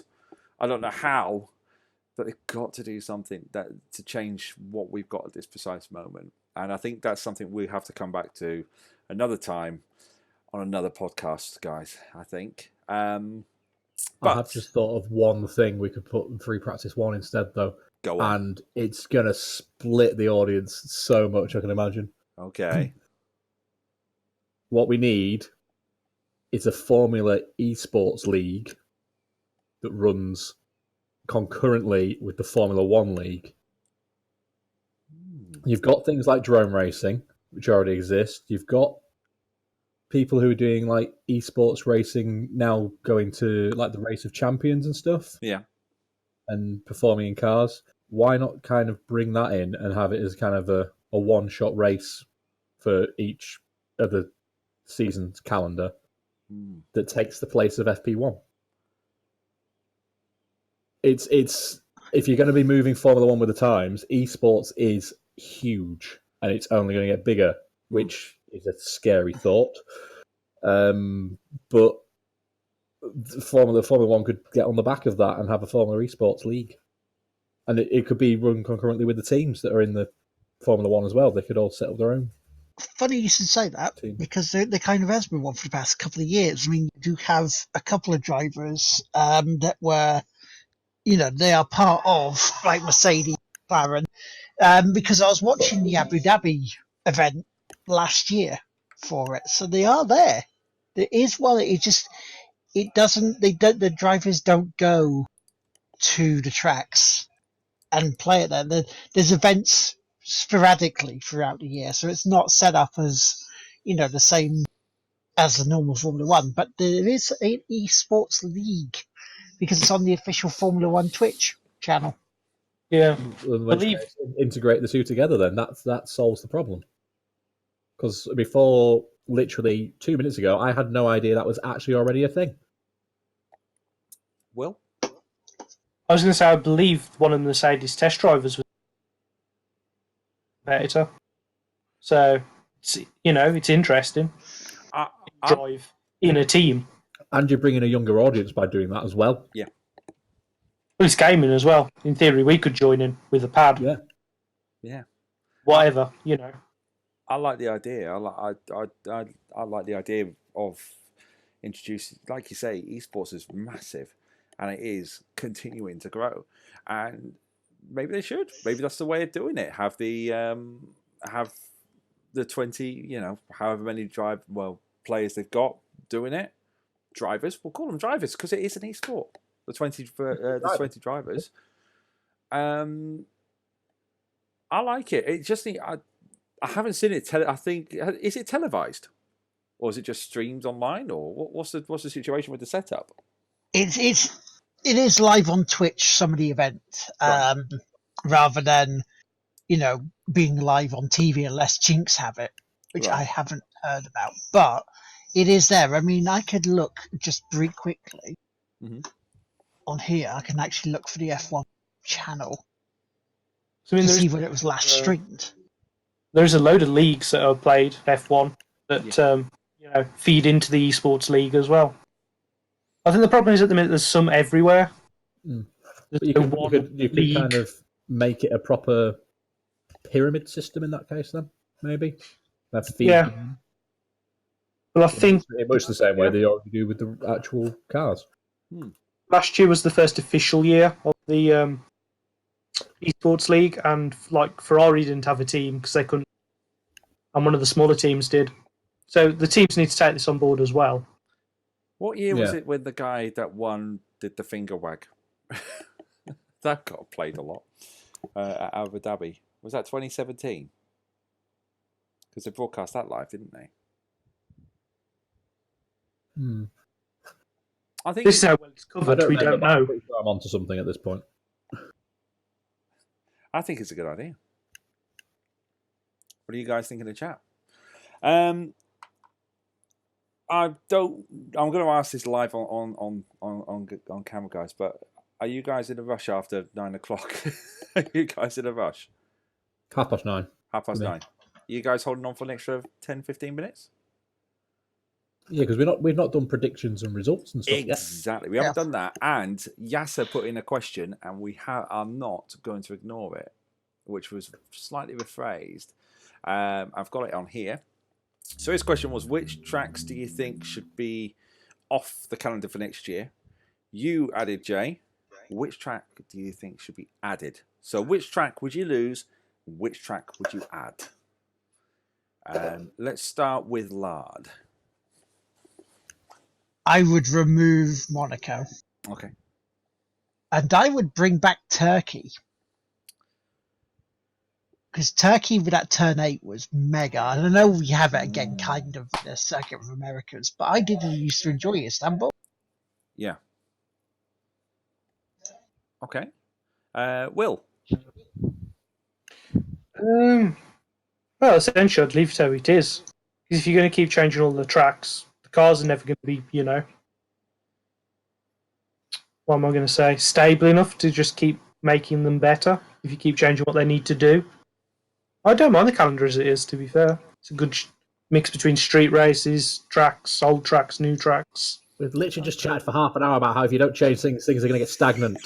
I don't know how, but they've got to do something to change what we've got at this precise moment. And I think that's something we have to come back to another time on another podcast, guys, I think. I have just thought of one thing we could put in Free Practice 1 instead, though. Go on. And it's going to split the audience so much, I can imagine. Okay. What we need it's a Formula Esports League that runs concurrently with the Formula One League. You've got things like drone racing, which already exist. You've got people who are doing like esports racing now going to like the Race of Champions and stuff. Yeah. And performing in cars. Why not kind of bring that in and have it as kind of a one-shot race for each of the season's calendar that takes the place of FP1? It's if you're going to be moving Formula One with the times, esports is huge and it's only going to get bigger, which is a scary thought. But Formula One could get on the back of that and have a Formula Esports League. And it could be run concurrently with the teams that are in the Formula One as well. They could all set up their own. Funny you should say that, because there kind of has been one for the past couple of years. I mean, you do have a couple of drivers that were, they are part of, like Mercedes, McLaren, because I was watching the Abu Dhabi event last year for it. So they are there. There is one. The drivers don't go to the tracks and play it there. There's events sporadically throughout the year, so it's not set up as, the same as the normal Formula One, but there is an esports league because it's on the official Formula One Twitch channel. Yeah. Integrate the two together, then that solves the problem. Because before, literally 2 minutes ago, I had no idea that was actually already a thing. Will? I was going to say, I believe one of the Mercedes test drivers was a competitor. So, it's interesting. Drive in a team. And you're bringing a younger audience by doing that as well. Yeah. Well, it's gaming as well. In theory, we could join in with a pad. Yeah. Yeah. Whatever, I like the idea. I like the idea of introducing, like you say, esports is massive, and it is continuing to grow. And maybe they should. Maybe that's the way of doing it. Have the 20, however many players they've got doing it. Drivers, we'll call them drivers because it is an esport. The 20 drivers. I like it. It just I haven't seen it. I think is it televised, or is it just streamed online, or what's the situation with the setup? It is live on Twitch. Some of the event, right. Rather than being live on TV unless Jinx have it, which I haven't heard about. But it is there. I mean, I could look just very quickly on here. I can actually look for the F1 channel to see when it was last streamed. There's a load of leagues that are played F1 that feed into the esports league as well. I think the problem is at the minute there's some everywhere. But you could kind of make it a proper pyramid system in that case, then maybe. Yeah. Well, I think much the same way they already do with the actual cars. Last year was the first official year of the esports league, and like Ferrari didn't have a team because they couldn't, and one of the smaller teams did. So the teams need to take this on board as well. What year was it when the guy that won did the finger wag? That got played a lot at Abu Dhabi. Was that 2017? Because they broadcast that live, didn't they? I think this is how well it's covered. We don't know. I'm onto something at this point. I think it's a good idea. What do you guys think in the chat? I'm going to ask this live on camera, guys. But are you guys in a rush after 9 o'clock? Are you guys in a rush? 9:30. 9:30. You guys holding on for an extra 10, 15 minutes? Yeah, because we've not done predictions and results and stuff. Exactly, we haven't done that. And Yasser put in a question, and we are not going to ignore it, which was slightly rephrased. I've got it on here. So his question was, which tracks do you think should be off the calendar for next year? You added, Jay. Which track do you think should be added? So which track would you lose? Which track would you add? Let's start with Lard. I would remove Monaco. Okay. And I would bring back Turkey. Because Turkey with that turn 8 was mega. And I know we have it again, kind of, the Circuit of Americas, but I did used to enjoy Istanbul. Yeah. Okay. Will? Well, essentially, I'd leave it how it is. Because if you're going to keep changing all the tracks, the cars are never going to be, what am I going to say, stable enough to just keep making them better if you keep changing what they need to do. I don't mind the calendar as it is, to be fair. It's a good mix between street races, tracks, old tracks, new tracks. We've literally just chatted for half an hour about how if you don't change things, things are going to get stagnant.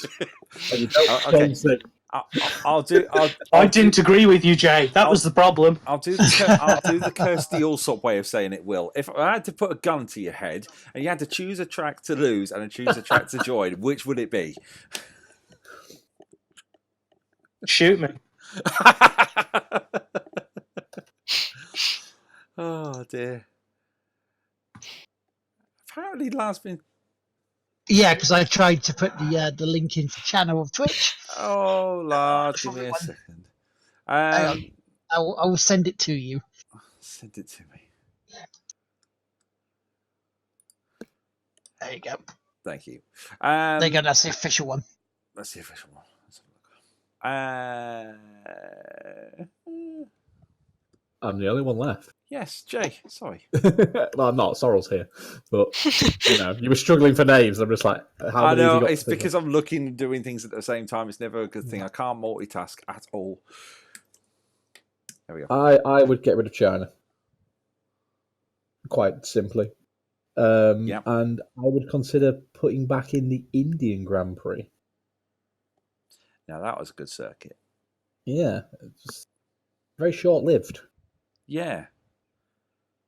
And you don't change things. I didn't agree with you, Jay. That was the problem. I'll do the Kirsty Allsop way of saying it, Will. If I had to put a gun to your head and you had to choose a track to lose and choose a track to join, which would it be? Shoot me. Oh dear. Apparently, Lard's been. Yeah, because I tried to put the link in for channel of Twitch. Oh, Lard, give me a second. I will send it to you. Send it to me. There you go. Thank you. There you go. That's the official one. That's the official one. Let's have a look. I'm the only one left. Yes, Jay. Sorry. Well, I'm not. Sorrel's here, but you were struggling for names. I'm just like, how I many have know you got it's to think because of? I'm looking and doing things at the same time. It's never a good thing. I can't multitask at all. There we go. I would get rid of China, quite simply. And I would consider putting back in the Indian Grand Prix. Now that was a good circuit. Yeah, it's very short-lived. Yeah.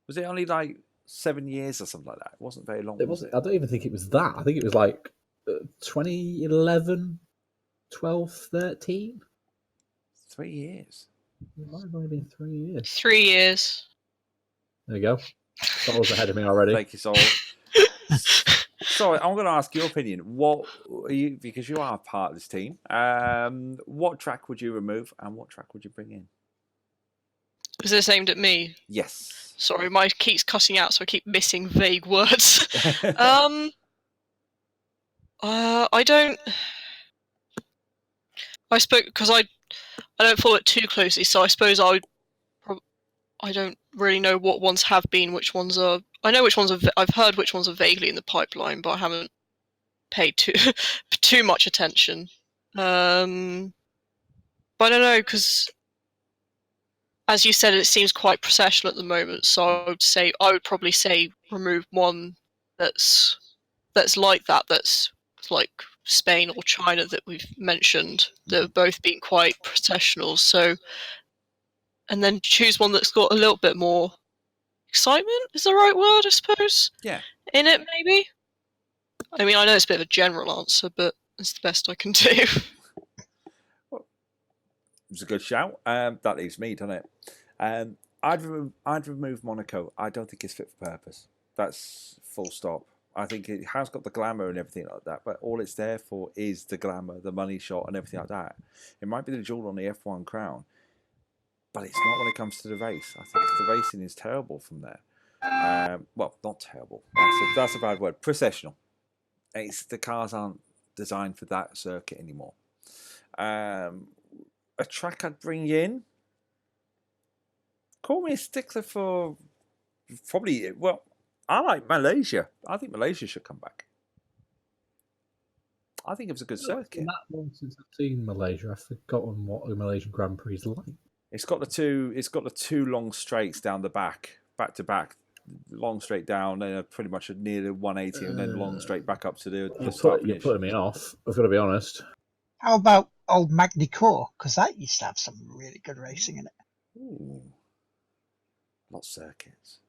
Was it only like 7 years or something like that? It wasn't very long. Was it? I don't even think it was that. I think it was like 2011, 12, 13. 3 years. It might have only been 3 years. 3 years. There you go. Sorrel's ahead of me already. Thank you, Sorrel. Sorry, I'm going to ask your opinion. What are you, because you are part of this team, what track would you remove and what track would you bring in? Was this aimed at me? Yes. Sorry, my keeps cutting out, so I keep missing vague words. I don't. I spoke because I don't follow it too closely, so I suppose I don't really know what ones have been, which ones are. I know which ones are. I've heard which ones are vaguely in the pipeline, but I haven't paid too much attention. But I don't know because, as you said, it seems quite processional at the moment. So I would probably say remove one that's like that. That's like Spain or China that we've mentioned. That have both been quite processional. So, and then choose one that's got a little bit more excitement. Is the right word, I suppose? Yeah. In it, maybe. I mean, I know it's a bit of a general answer, but it's the best I can do. It's a good shout. That leaves me, doesn't it? I'd remove Monaco. I don't think it's fit for purpose. That's full stop. I think it has got the glamour and everything like that, but all it's there for is the glamour, the money shot, and everything like that. It might be the jewel on the F1 crown, but it's not when it comes to the race. I think the racing is terrible from there. Well, not terrible. That's a bad word. Processional. The cars aren't designed for that circuit anymore. A track I'd bring in. Call me a stickler for probably. Well, I like Malaysia. I think Malaysia should come back. I think it was a good circuit. That long since I've seen Malaysia, I've forgotten what a Malaysian Grand Prix is like. It's got the two long straights down the back to back, long straight down, then pretty much near the 180, and then long straight back up to the start. You're putting me off. I've got to be honest. How about old Magny-Cours? Because that used to have some really good racing in it. Ooh. Not circuits.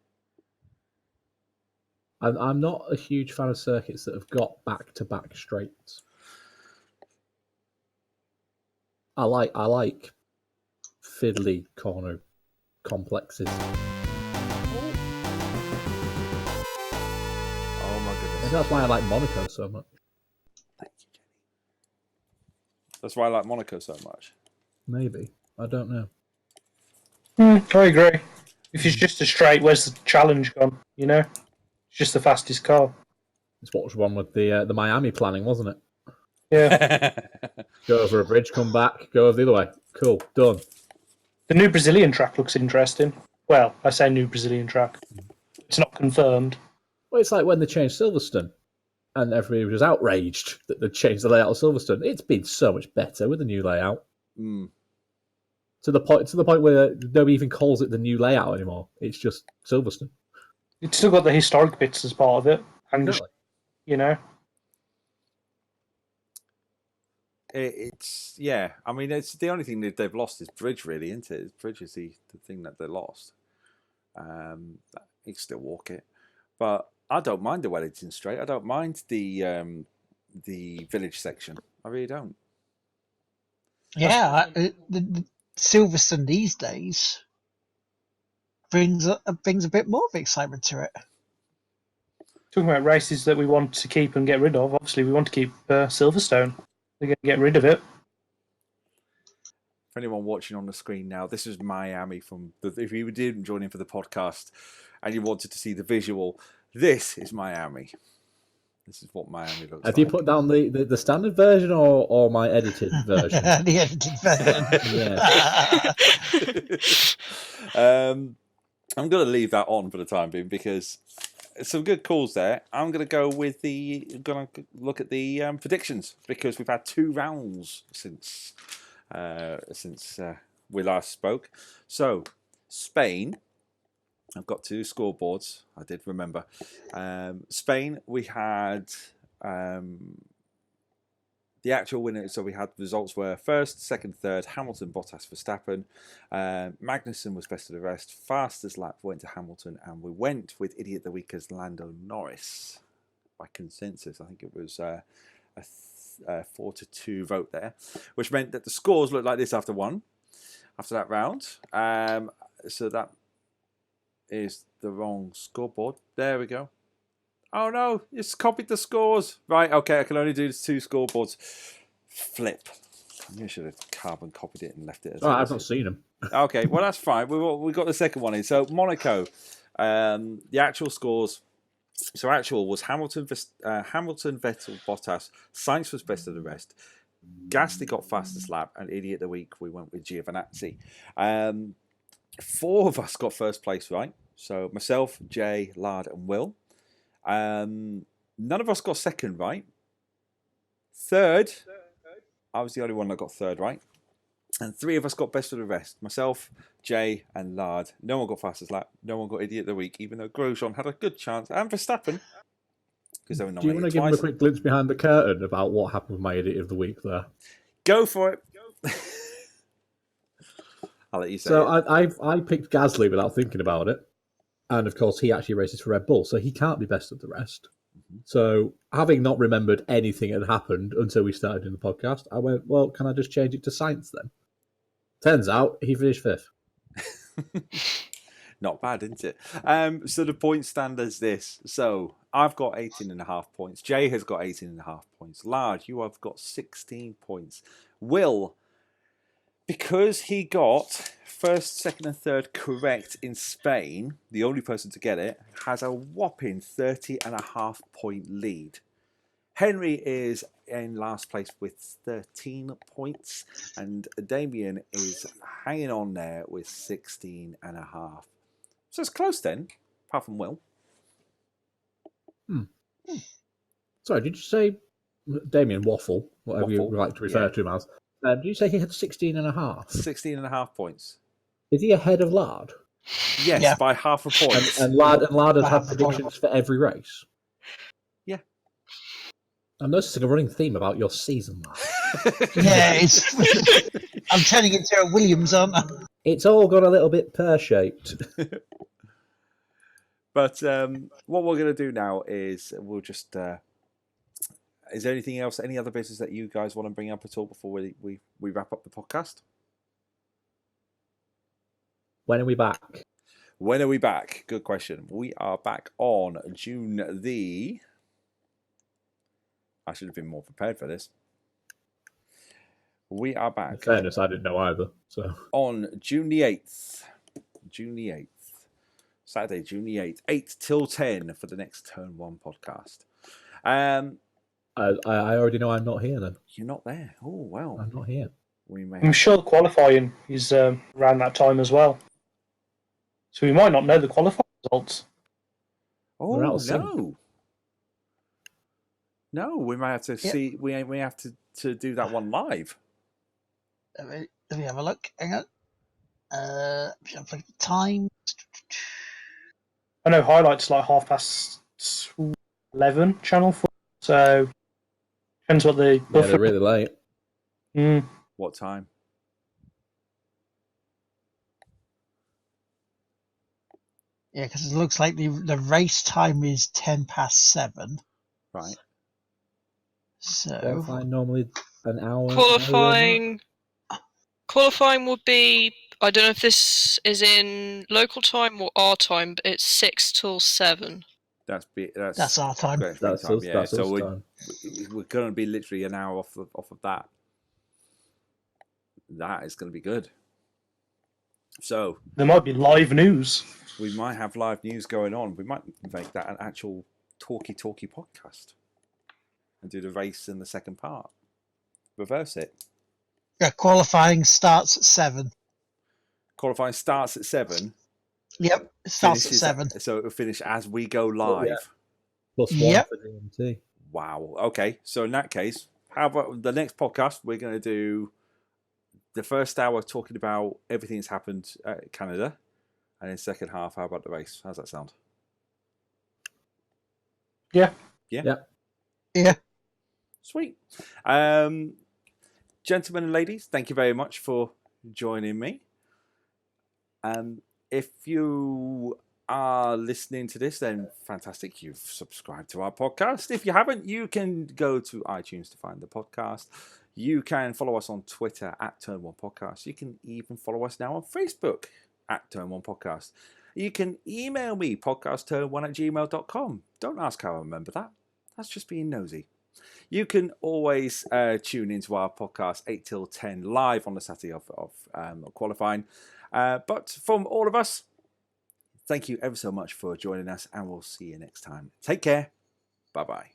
I'm not a huge fan of circuits that have got back-to-back straights. I like fiddly corner complexes. Oh my goodness. that's why I like Monaco so much. Thank you, Jenny. That's why I like Monaco so much. Maybe. I don't know. I agree. If it's just a straight, where's the challenge gone? You know, it's just the fastest car. It's what was wrong with the Miami planning, wasn't it? Yeah. Go over a bridge, come back, go over the other way. Cool, done. The new Brazilian track looks interesting. Well, I say new Brazilian track. It's not confirmed. Well, it's like when they changed Silverstone, and everybody was outraged that they changed the layout of Silverstone. It's been so much better with the new layout. Mm. To the point where nobody even calls it the new layout anymore. It's just Silverstone. It's still got the historic bits as part of it, and Exactly. you know, It's yeah. I mean, it's the only thing that they've lost is bridge, really, isn't it? Bridge is the thing that they lost. You can still walk it, but I don't mind the Wellington Straight. I don't mind the village section. I really don't. Yeah, the Silverstone these days brings a bit more of excitement to it. talking about races that we want to keep and get rid of. Obviously, we want to keep Silverstone. We're going to get rid of it. For anyone watching on the screen now, this is Miami from the. If you didn't join in for the podcast and you wanted to see the visual, this is Miami. This is what Miami looks like. Have you put down the standard version or my edited version? The edited version. Yeah. I'm going to leave that on for the time being because some good calls there. I'm going to go with going to look at the predictions because we've had 2 rounds since we last spoke. So Spain, I've got 2 scoreboards. I did remember. Spain, we had the actual winner. So we had results were first, second, third. Hamilton, Bottas, Verstappen. Magnussen was best of the rest. Fastest lap went to Hamilton, and we went with Idiot of the Week as Lando Norris by consensus. I think it was a 4-2 vote there, which meant that the scores looked like this after that round. So that is the wrong scoreboard. There we go. Oh no, it's copied the scores. Right, okay, I can only do 2 scoreboards. Flip. You should have carbon copied it and left it as I've not seen them. Okay, well that's fine. We got the second one in. So Monaco, the actual scores. So actual was Hamilton, Vettel, Bottas. Sainz was best of the rest. Gasly got fastest lap, and Idiot of the Week we went with Giovinazzi. 4 of us got first place right. So myself, Jay, Lard, and Will. None of us got second right. Third, I was the only one that got third right. And 3 of us got best of the rest. Myself, Jay, and Lard. No one got fastest lap. No one got Idiot of the Week, even though Grosjean had a good chance. And Verstappen. Because they were Do you want to nominated give him a twice. quick glimpse behind the curtain about what happened with my Idiot of the Week there? Go for it. I'll let you say So it. I picked Gasly without thinking about it. And of course, he actually races for Red Bull, so he can't be best of the rest. So, having not remembered anything had happened until we started doing the podcast, I went, well, can I just change it to Sainz then? Turns out, he finished 5th. Not bad, isn't it? So the point stand is this. So I've got 18.5 points. Jay has got 18.5 points. Lard, you have got 16 points. Will, because he got first, second, and third correct in Spain, the only person to get it, has a whopping 30.5 point lead. Henry is in last place with 13 points, and Damien is hanging on there with 16.5. So it's close then, apart from Will. Sorry, did you say Damien Waffle, whatever Waffle, you like to refer yeah. to him as? Did you say he had 16 and a half? 16.5 points. Is he ahead of Lard? Yes, Yeah. by half a point. And Lard has By had half a point. predictions for every race? Yeah. I'm noticing a running theme about your season, Lard. Yeah, it's. I'm turning into a Williams, aren't I? It's all gone a little bit pear-shaped. But what we're going to do now is we'll just... is there anything else, any other business that you guys want to bring up at all before we wrap up the podcast? When are we back? When are we back? Good question. We are back on June the I should have been more prepared for this. We are In back fairness, I didn't know either. So on June the 8th. June the 8th. Saturday, June the 8th. 8 till 10 for the next Turn 1 podcast. I already know I'm not here then. You're not there. Oh, well. I'm not here. We may I'm sure the qualifying is around that time as well. So we might not know the qualifying results. We're out Oh, of sync. no. No, we might have to see. We have to do that one live. Let me have a look. Hang on. Time. I know highlights like 11:30 Channel 4. So depends what the Yeah, buffer. they're really late. What time? Yeah, because it looks like the race time is 7:10. Right. So Qualifying normally an hour. Qualifying would be. I don't know if this is in local time or our time, but it's 6 till 7. That's our time. Greenwich Mean That's time. us. Yeah. That's So us we're time. going to be literally an hour off of that. That is going to be good. So There might be live news. we might have live news going on. We might make that an actual talky podcast and do the race in the second part. Reverse it. yeah, qualifying starts at 7. Qualifying starts at 7. Yep, it starts Finishes at 7. So it'll finish as we go live. Yeah. Plus Yep. 1 for DMT. Wow. Okay. So in that case, how about the next podcast? We're going to do the first hour talking about everything that's happened at Canada, and then second half, how about the race? How's that sound? Yeah. Yeah. Yeah. Sweet. Gentlemen and ladies, thank you very much for joining me. If you are listening to this, then fantastic. You've subscribed to our podcast. If you haven't, you can go to iTunes to find the podcast. You can follow us on Twitter at Turn1 Podcast. You can even follow us now on Facebook at Turn1 Podcast. You can email me, podcastturn1@gmail.com. Don't ask how I remember that. That's just being nosy. You can always tune into our podcast 8 till 10 live on the Saturday of qualifying. But from all of us, thank you ever so much for joining us, and we'll see you next time. Take care. Bye-bye.